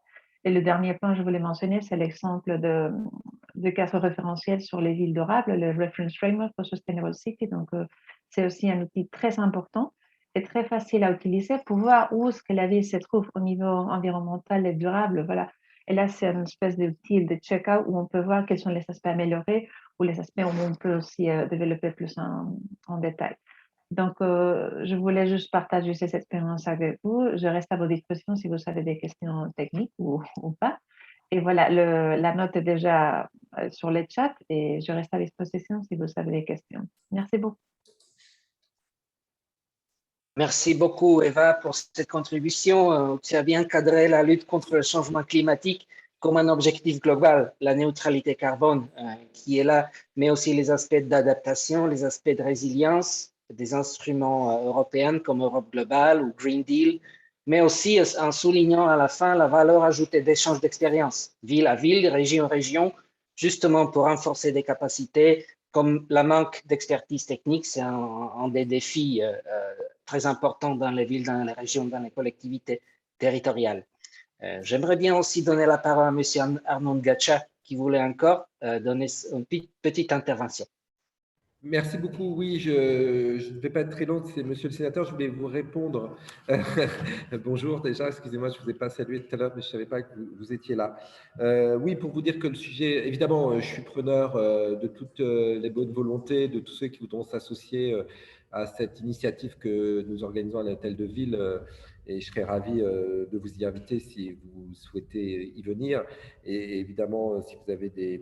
S9: Et le dernier point que je voulais mentionner, c'est l'exemple de cadre référentiel sur les villes durables, le Reference Framework for Sustainable City. Donc, c'est aussi un outil très important et très facile à utiliser pour voir où est-ce que la ville se trouve au niveau environnemental et durable. Voilà. Et là, c'est une espèce d'outil de check-out où on peut voir quels sont les aspects améliorés ou les aspects où on peut aussi développer plus en détail. Donc, je voulais juste partager cette expérience avec vous. Je reste à vos dispositions si vous avez des questions techniques ou pas. Et voilà, la note est déjà sur le chat et je reste à disposition si vous avez des questions. Merci beaucoup.
S3: Merci beaucoup, Eva, pour cette contribution. Tu as bien cadré la lutte contre le changement climatique comme un objectif global, la neutralité carbone qui est là, mais aussi les aspects d'adaptation, les aspects de résilience, des instruments européens comme Europe globale ou Green Deal, mais aussi en soulignant à la fin la valeur ajoutée d'échanges d'expériences, ville à ville, région à région, justement pour renforcer des capacités comme la manque d'expertise technique, c'est un des défis très important dans les villes, dans les régions, dans les collectivités territoriales. J'aimerais bien aussi donner la parole à M. Arnaud Gacha, qui voulait encore donner une petite intervention.
S5: Merci beaucoup. Oui, je ne vais pas être très long. C'est Monsieur le Sénateur, je voulais vous répondre. Bonjour déjà, excusez-moi, je ne vous ai pas salué tout à l'heure, mais je ne savais pas que vous étiez là. Oui, pour vous dire que le sujet, évidemment, je suis preneur de toutes les bonnes volontés, de tous ceux qui voudront s'associer à cette initiative que nous organisons à l'hôtel de ville. Et je serais ravi de vous y inviter si vous souhaitez y venir. Et évidemment, si vous avez des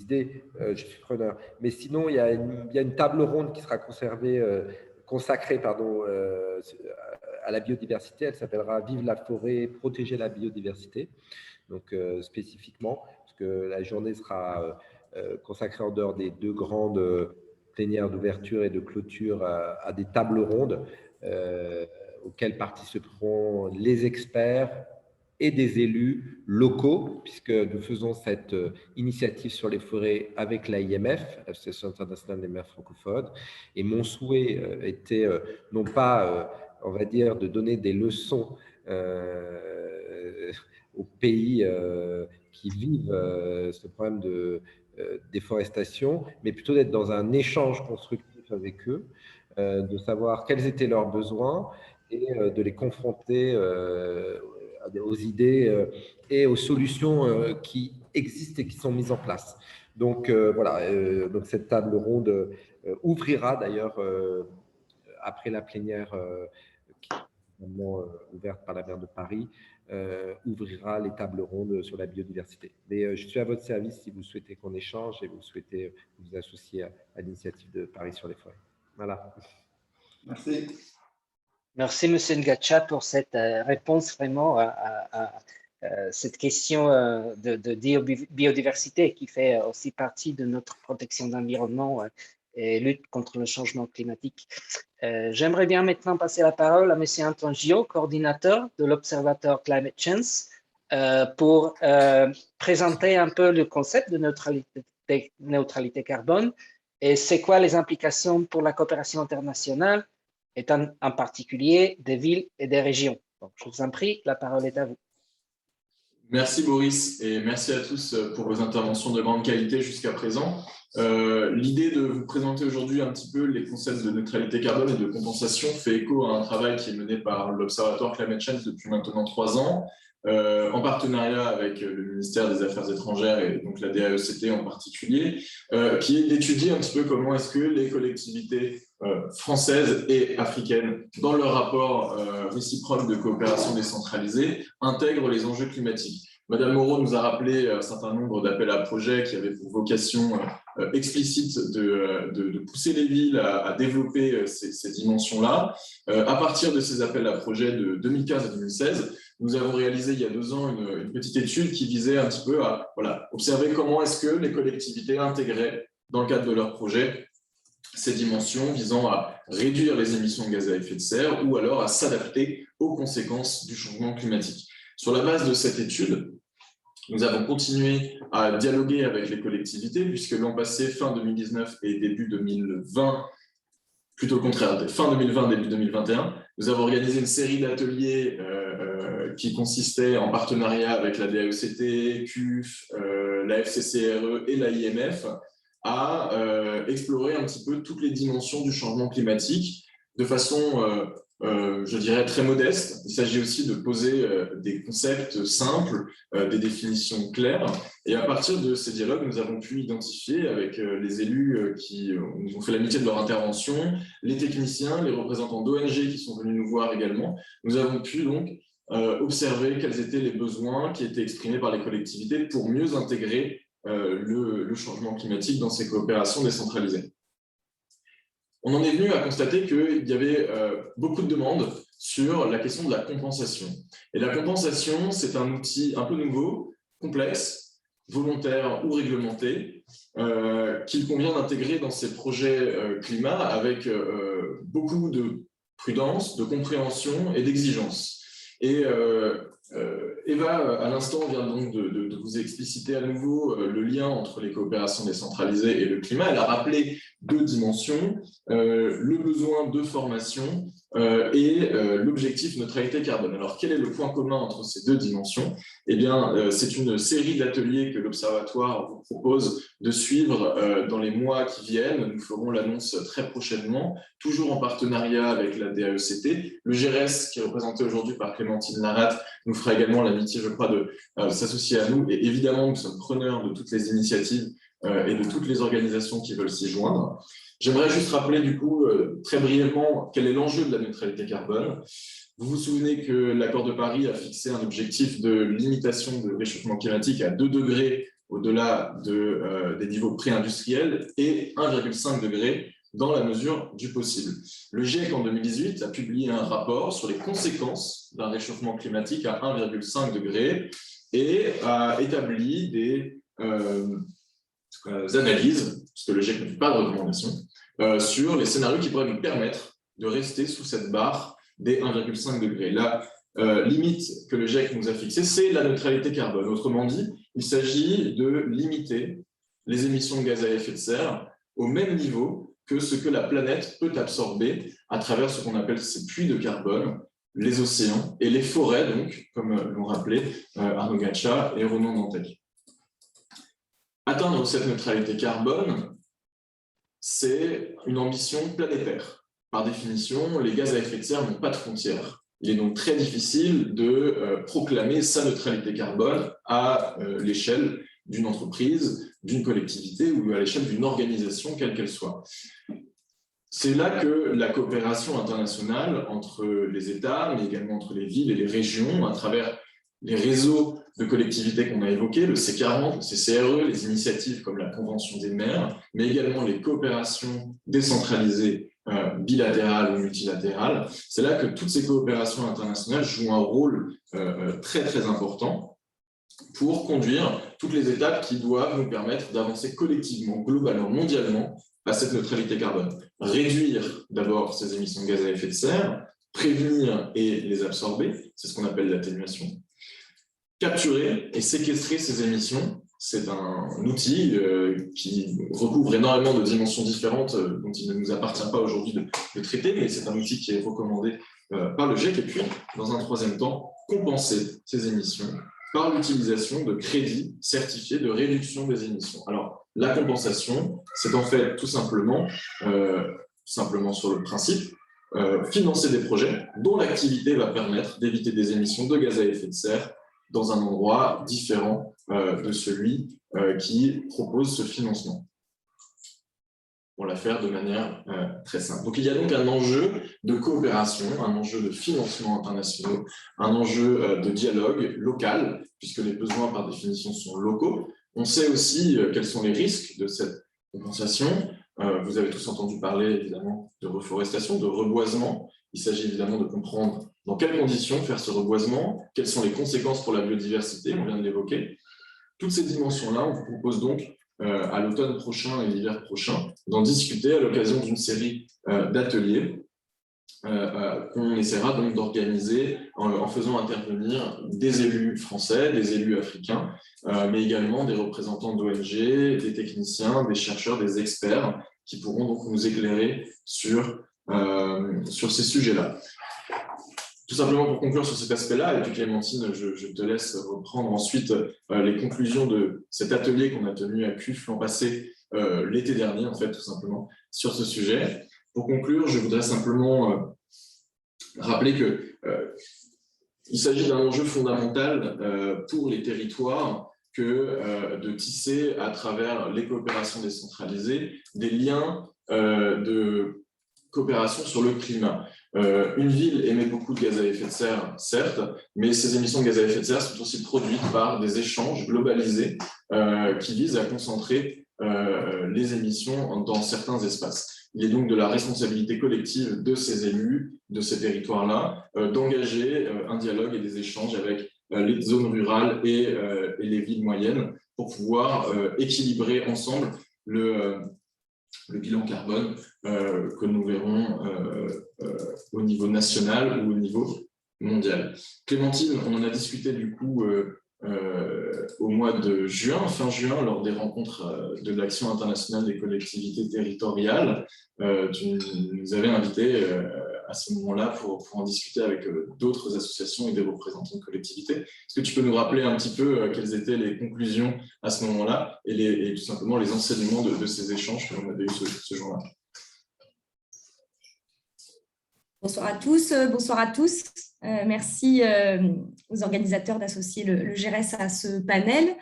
S5: idées, je suis preneur. Mais sinon, il y a une table ronde qui sera consacrée à la biodiversité. Elle s'appellera « Vive la forêt, protéger la biodiversité ». Donc, spécifiquement, parce que la journée sera consacrée en dehors des 2 grandes plénières d'ouverture et de clôture à des tables rondes auxquelles participeront les experts et des élus locaux, puisque nous faisons cette initiative sur les forêts avec l'AIMF, l'Association internationale des maires francophones. Et mon souhait était non pas, on va dire, de donner des leçons aux pays qui vivent ce problème de déforestation, mais plutôt d'être dans un échange constructif avec eux, de savoir quels étaient leurs besoins et de les confronter aux idées et aux solutions qui existent et qui sont mises en place. Donc voilà, donc cette table ronde ouvrira d'ailleurs après la plénière qui est ouverte par la maire de Paris, ouvrira les tables rondes sur la biodiversité. Mais je suis à votre service si vous souhaitez qu'on échange et vous souhaitez vous associer à l'initiative de Paris sur les forêts. Voilà.
S8: Merci.
S3: Merci, M. Ngacha, pour cette réponse vraiment à cette question de biodiversité qui fait aussi partie de notre protection de l'environnement et lutte contre le changement climatique. J'aimerais bien maintenant passer la parole à M. Antoine Gillot, coordinateur de l'Observatoire Climate Change, pour présenter un peu le concept de neutralité carbone et c'est quoi les implications pour la coopération internationale et en particulier des villes et des régions. Donc, je vous en prie, la parole est à vous.
S2: Merci Boris et merci à tous pour vos interventions de grande qualité jusqu'à présent. L'idée de vous présenter aujourd'hui un petit peu les concepts de neutralité carbone et de compensation fait écho à un travail qui est mené par l'Observatoire Climate Change depuis maintenant 3 ans, en partenariat avec le ministère des Affaires étrangères et donc la DAECT en particulier, qui est d'étudier un petit peu comment est-ce que les collectivités françaises et africaines, dans leur rapport réciproque de coopération décentralisée, intègrent les enjeux climatiques. Madame Moreau nous a rappelé un certain nombre d'appels à projets qui avaient pour vocation explicite de pousser les villes à développer ces dimensions-là. À partir de ces appels à projets de 2015 à 2016, nous avons réalisé il y a 2 ans une petite étude qui visait un petit peu à observer comment est-ce que les collectivités intégraient, dans le cadre de leurs projets, ces dimensions visant à réduire les émissions de gaz à effet de serre ou alors à s'adapter aux conséquences du changement climatique. Sur la base de cette étude, nous avons continué à dialoguer avec les collectivités puisque l'an passé, fin 2019 et début 2020, plutôt le contraire, fin 2020, début 2021, nous avons organisé une série d'ateliers qui consistaient en partenariat avec la DAECT, CUF, la FCCRE et l'AIMF à explorer un petit peu toutes les dimensions du changement climatique de façon, je dirais, très modeste. Il s'agit aussi de poser des concepts simples, des définitions claires. Et à partir de ces dialogues, nous avons pu identifier avec les élus qui nous ont fait l'amitié de leur intervention, les techniciens, les représentants d'ONG qui sont venus nous voir également. Nous avons pu donc observer quels étaient les besoins qui étaient exprimés par les collectivités pour mieux intégrer le changement climatique dans ces coopérations décentralisées. On en est venu à constater qu'il y avait beaucoup de demandes sur la question de la compensation. Et la compensation, c'est un outil un peu nouveau, complexe, volontaire ou réglementé, qu'il convient d'intégrer dans ces projets climat avec beaucoup de prudence, de compréhension et d'exigence. Et Eva, à l'instant, vient donc de vous expliciter à nouveau le lien entre les coopérations décentralisées et le climat. Elle a rappelé deux dimensions, le besoin de formation et l'objectif neutralité carbone. Alors, quel est le point commun entre ces deux dimensions? Eh bien, c'est une série d'ateliers que l'Observatoire vous propose de suivre dans les mois qui viennent. Nous ferons l'annonce très prochainement, toujours en partenariat avec la DAECT. Le GRS, qui est représenté aujourd'hui par Clémentine Larat, nous fera également l'amitié, je crois, de s'associer à nous. Et évidemment, nous sommes preneurs de toutes les initiatives et de toutes les organisations qui veulent s'y joindre. J'aimerais juste rappeler, du coup, très brièvement, quel est l'enjeu de la neutralité carbone. Vous vous souvenez que l'accord de Paris a fixé un objectif de limitation de réchauffement climatique à 2 degrés au-delà des niveaux pré-industriels et 1,5 degré dans la mesure du possible. Le GIEC, en 2018, a publié un rapport sur les conséquences d'un réchauffement climatique à 1,5 degré et a établi des analyses, parce que le GIEC ne fait pas de recommandations, sur les scénarios qui pourraient nous permettre de rester sous cette barre des 1,5 degrés. La limite que le GIEC nous a fixée, c'est la neutralité carbone. Autrement dit, il s'agit de limiter les émissions de gaz à effet de serre au même niveau que ce que la planète peut absorber à travers ce qu'on appelle ces puits de carbone, les océans et les forêts, donc, comme l'ont rappelé Arnaud Gatcha et Ronan Dantec. Atteindre cette neutralité carbone, c'est une ambition planétaire. Par définition, les gaz à effet de serre n'ont pas de frontières. Il est donc très difficile de proclamer sa neutralité carbone à l'échelle d'une entreprise, d'une collectivité ou à l'échelle d'une organisation, quelle qu'elle soit. C'est là que la coopération internationale entre les États, mais également entre les villes et les régions, à travers les réseaux de collectivités qu'on a évoqués, le C40, le CCRE, les initiatives comme la Convention des maires, mais également les coopérations décentralisées bilatérales ou multilatérales, c'est là que toutes ces coopérations internationales jouent un rôle très très important pour conduire toutes les étapes qui doivent nous permettre d'avancer collectivement, globalement, mondialement à cette neutralité carbone. Réduire d'abord ces émissions de gaz à effet de serre, prévenir et les absorber, c'est ce qu'on appelle l'atténuation. Capturer et séquestrer ces émissions, c'est un outil qui recouvre énormément de dimensions différentes dont il ne nous appartient pas aujourd'hui de traiter, mais c'est un outil qui est recommandé par le GIEC. Et puis, dans un troisième temps, compenser ces émissions par l'utilisation de crédits certifiés de réduction des émissions. Alors, la compensation, c'est en fait tout simplement, sur le principe, financer des projets dont l'activité va permettre d'éviter des émissions de gaz à effet de serre dans un endroit différent de celui qui propose ce financement. Pour la faire de manière très simple. Donc il y a donc un enjeu de coopération, un enjeu de financement international, un enjeu de dialogue local, puisque les besoins par définition sont locaux. On sait aussi quels sont les risques de cette compensation. Vous avez tous entendu parler évidemment de reforestation, de reboisement. Il s'agit évidemment de comprendre dans quelles conditions faire ce reboisement, quelles sont les conséquences pour la biodiversité, on vient de l'évoquer. Toutes ces dimensions-là, on vous propose donc à l'automne prochain et l'hiver prochain, d'en discuter à l'occasion d'une série d'ateliers qu'on essaiera donc d'organiser en faisant intervenir des élus français, des élus africains, mais également des représentants d'ONG, des techniciens, des chercheurs, des experts qui pourront donc nous éclairer sur ces sujets-là. Tout simplement pour conclure sur cet aspect-là, et puis Clémentine, je te laisse reprendre ensuite les conclusions de cet atelier qu'on a tenu à CUF l'an passé, l'été dernier, en fait, tout simplement, sur ce sujet. Pour conclure, je voudrais simplement rappeler qu'il s'agit d'un enjeu fondamental pour les territoires que de tisser à travers les coopérations décentralisées des liens de coopération sur le climat. Une ville émet beaucoup de gaz à effet de serre, certes, mais ces émissions de gaz à effet de serre sont aussi produites par des échanges globalisés qui visent à concentrer les émissions dans certains espaces. Il est donc de la responsabilité collective de ces élus, de ces territoires-là, d'engager un dialogue et des échanges avec les zones rurales et les villes moyennes pour pouvoir équilibrer ensemble le bilan carbone que nous verrons au niveau national ou au niveau mondial. Clémentine, on en a discuté du coup au mois de juin, fin juin, lors des rencontres de l'Action internationale des collectivités territoriales. Tu nous avais invités à ce moment-là pour en discuter avec d'autres associations et des représentants de collectivités. Est-ce que tu peux nous rappeler un petit peu quelles étaient les conclusions à ce moment-là et tout simplement les enseignements de ces échanges que l'on avait eu ce jour-là?
S10: Bonsoir à tous, bonsoir à tous. Merci aux organisateurs d'associer le GERES à ce panel.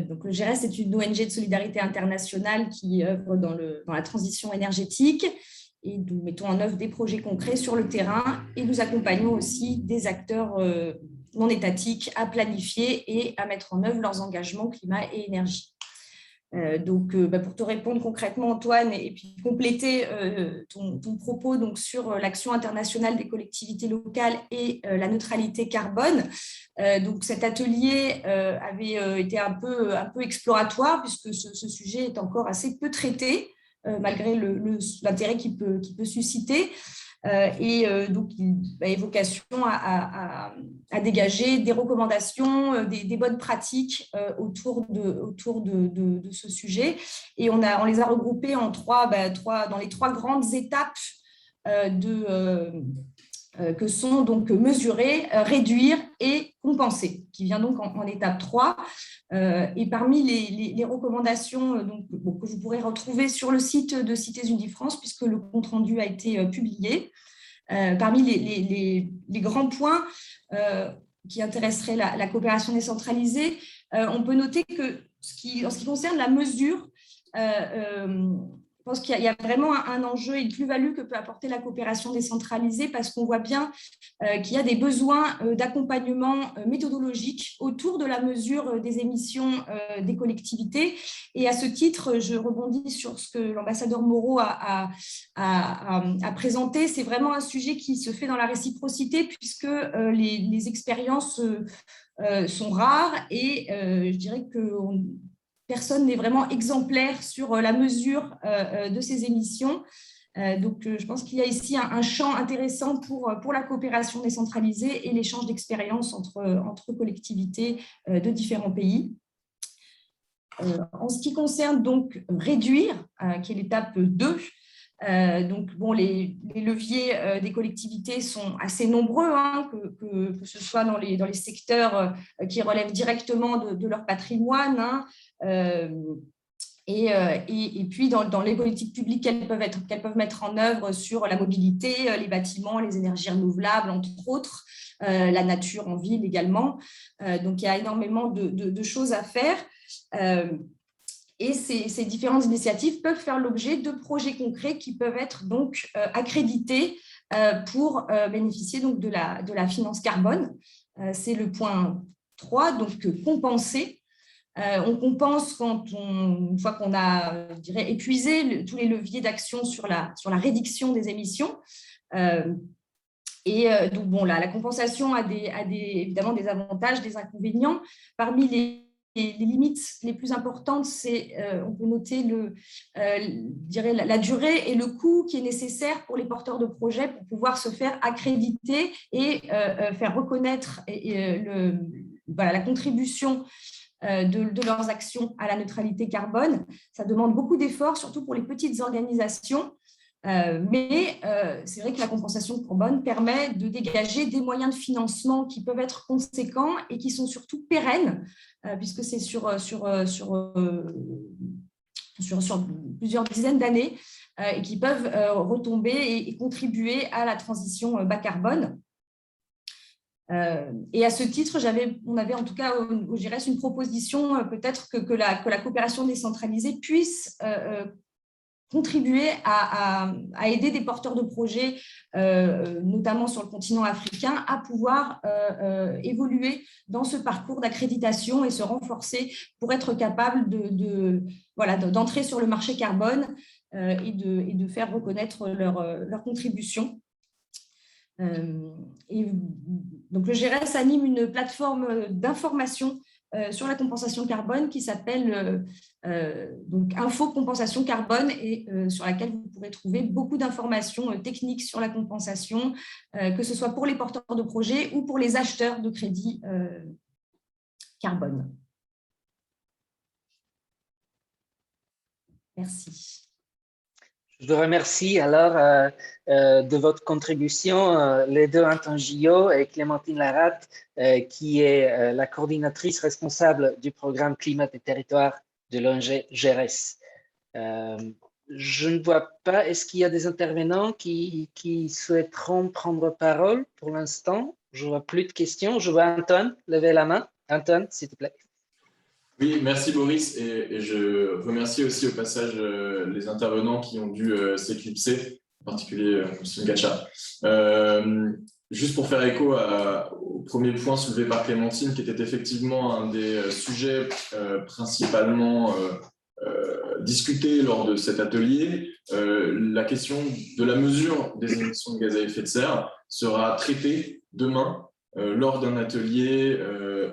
S10: Donc, le GERES est une ONG de solidarité internationale qui œuvre dans la transition énergétique et nous mettons en œuvre des projets concrets sur le terrain et nous accompagnons aussi des acteurs non étatiques à planifier et à mettre en œuvre leurs engagements climat et énergie. Donc, pour te répondre concrètement, Antoine, et puis compléter ton propos donc, sur l'action internationale des collectivités locales et la neutralité carbone. Donc, cet atelier avait été un peu exploratoire puisque ce sujet est encore assez peu traité malgré l'intérêt qu'il peut susciter. Donc, il a vocation à dégager des recommandations, des bonnes pratiques autour de ce sujet. Et on les a regroupées en dans les trois grandes étapes que sont donc mesurer, réduire et compenser, qui vient donc en étape 3. Et parmi les recommandations que vous pourrez retrouver sur le site de Cités Unies France, puisque le compte-rendu a été publié, parmi les grands points qui intéresseraient la coopération décentralisée, on peut noter que en ce qui concerne la mesure, je pense qu'il y a vraiment un enjeu et une plus-value que peut apporter la coopération décentralisée parce qu'on voit bien qu'il y a des besoins d'accompagnement méthodologique autour de la mesure des émissions des collectivités. Et à ce titre, je rebondis sur ce que l'ambassadeur Moreau a présenté. C'est vraiment un sujet qui se fait dans la réciprocité puisque les expériences sont rares et je dirais que personne n'est vraiment exemplaire sur la mesure de ces émissions. Donc, je pense qu'il y a ici un champ intéressant pour la coopération décentralisée et l'échange d'expériences entre collectivités de différents pays. En ce qui concerne donc réduire, qui est l'étape 2, les leviers des collectivités sont assez nombreux, que ce soit dans les secteurs qui relèvent directement de leur patrimoine, et puis dans les politiques publiques qu'elles peuvent mettre en œuvre sur la mobilité, les bâtiments, les énergies renouvelables, entre autres, la nature en ville également. Donc, il y a énormément de choses à faire. Et ces différentes initiatives peuvent faire l'objet de projets concrets qui peuvent être donc accrédités pour bénéficier donc de la finance carbone. C'est le point 3, donc compenser. On compense une fois qu'on a épuisé tous les leviers d'action sur la réduction des émissions. Donc, la compensation a évidemment des avantages, des inconvénients. Parmi les limites les plus importantes, on peut noter la durée et le coût qui est nécessaire pour les porteurs de projets pour pouvoir se faire accréditer et faire reconnaître la contribution de leurs actions à la neutralité carbone. Ça demande beaucoup d'efforts, surtout pour les petites organisations. Mais c'est vrai que la compensation carbone permet de dégager des moyens de financement qui peuvent être conséquents et qui sont surtout pérennes, puisque c'est sur plusieurs dizaines d'années et qui peuvent retomber et contribuer à la transition bas carbone. Et à ce titre, on avait en tout cas au GERES une proposition peut-être que la coopération décentralisée puisse contribuer à aider des porteurs de projets, notamment sur le continent africain, à pouvoir évoluer dans ce parcours d'accréditation et se renforcer pour être capable d'entrer sur le marché carbone et de faire reconnaître leur contribution. Et donc le GRS anime une plateforme d'information sur la compensation carbone qui s'appelle Info Compensation Carbone et sur laquelle vous pourrez trouver beaucoup d'informations techniques sur la compensation, que ce soit pour les porteurs de projets ou pour les acheteurs de crédits carbone. Merci.
S3: Je vous remercie alors de votre contribution, les deux, Anton Gillot et Clémentine Laratte, qui est la coordinatrice responsable du programme Climat et Territoire de l'ONG GRS. Je ne vois pas, est-ce qu'il y a des intervenants qui souhaiteront prendre parole pour l'instant? Je ne vois plus de questions. Je vois Anton lever la main. Anton, s'il te plaît.
S2: Oui, merci Boris, et je remercie aussi au passage les intervenants qui ont dû s'éclipser, en particulier M. Gacha. Juste pour faire écho au premier point soulevé par Clémentine, qui était effectivement un des sujets principalement discutés lors de cet atelier, la question de la mesure des émissions de gaz à effet de serre sera traitée demain lors d'un atelier,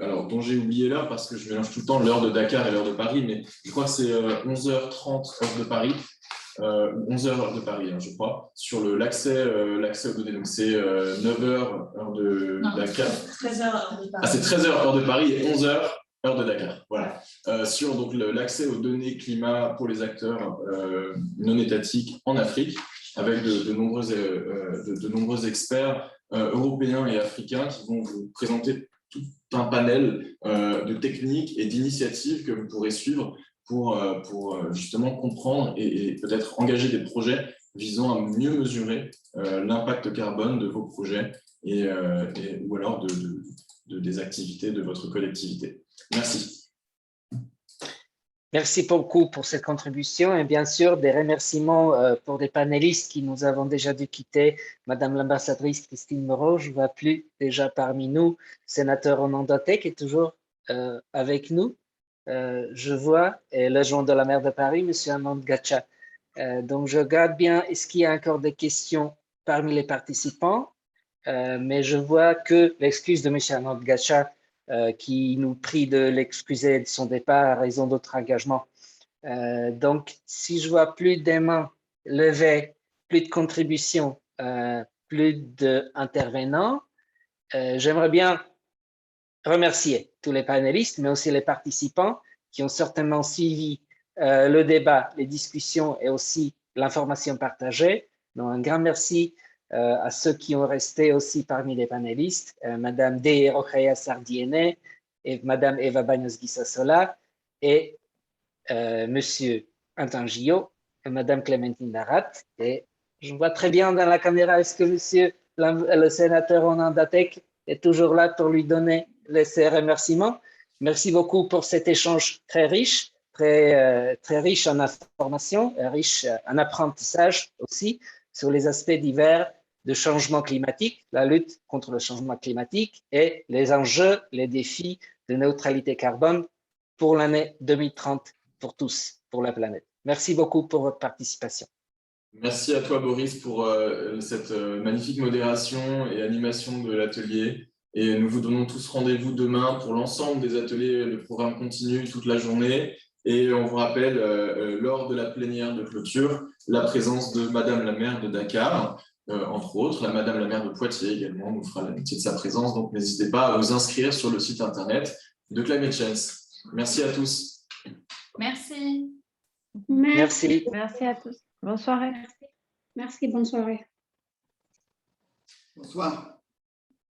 S2: alors dont j'ai oublié l'heure parce que je mélange tout le temps l'heure de Dakar et l'heure de Paris, mais je crois que c'est 11h30 heure de Paris, 11h heure de Paris, hein, je crois, sur l'accès aux données. Donc c'est 9h heure de Dakar.
S1: 13h heure de Paris.
S2: Ah, c'est 13h heure de Paris et 11h heure de Dakar. Voilà. Sur donc l'accès aux données climat pour les acteurs non étatiques en Afrique, avec de nombreux experts européens et africains qui vont vous présenter tout un panel de techniques et d'initiatives que vous pourrez suivre pour justement comprendre et peut-être engager des projets visant à mieux mesurer l'impact carbone de vos projets ou alors des activités de votre collectivité. Merci.
S3: Merci beaucoup pour cette contribution et bien sûr des remerciements pour des panélistes qui nous avons déjà dû quitter. Madame l'ambassadrice Christine Moreau, je ne vois plus déjà parmi nous. Sénateur Ronan Dantec est toujours avec nous. Je vois, et l'adjoint de la maire de Paris, Monsieur Anand Gacha. Donc je regarde bien, est-ce qu'il y a encore des questions parmi les participants? Mais je vois que l'excuse de Monsieur Anand Gacha qui nous prie de l'excuser de son départ à raison d'autres engagements. Donc, si je vois plus de mains levées, plus de contributions, plus d'intervenants, j'aimerais bien remercier tous les panélistes, mais aussi les participants qui ont certainement suivi le débat, les discussions et aussi l'information partagée. Donc, un grand merci à ceux qui ont resté aussi parmi les panélistes, Madame D. Rokhaya Sardiene et Madame Eva Bagnos-Guissasola et Monsieur Anton Gillot et Madame Clémentine Laratte. Et je vois très bien dans la caméra, est-ce que Monsieur le sénateur Ronan Dantec est toujours là pour lui donner ses remerciements? Merci beaucoup pour cet échange très riche, très riche en informations, riche en apprentissage aussi sur les aspects divers de changement climatique, la lutte contre le changement climatique et les enjeux, les défis de neutralité carbone pour l'année 2030 pour tous, pour la planète. Merci beaucoup pour votre participation.
S2: Merci à toi, Boris, pour cette magnifique modération et animation de l'atelier. Et nous vous donnons tous rendez-vous demain pour l'ensemble des ateliers. Le programme continue toute la journée. Et on vous rappelle, lors de la plénière de clôture, la présence de Madame la maire de Dakar, entre autres, la Madame la maire de Poitiers également nous fera l'amitié de sa présence. Donc, n'hésitez pas à vous inscrire sur le site internet de Climate Change. Merci à tous.
S1: Merci.
S3: Merci.
S9: Merci à tous. Bonne soirée.
S7: Merci, bonne soirée.
S8: Bonsoir.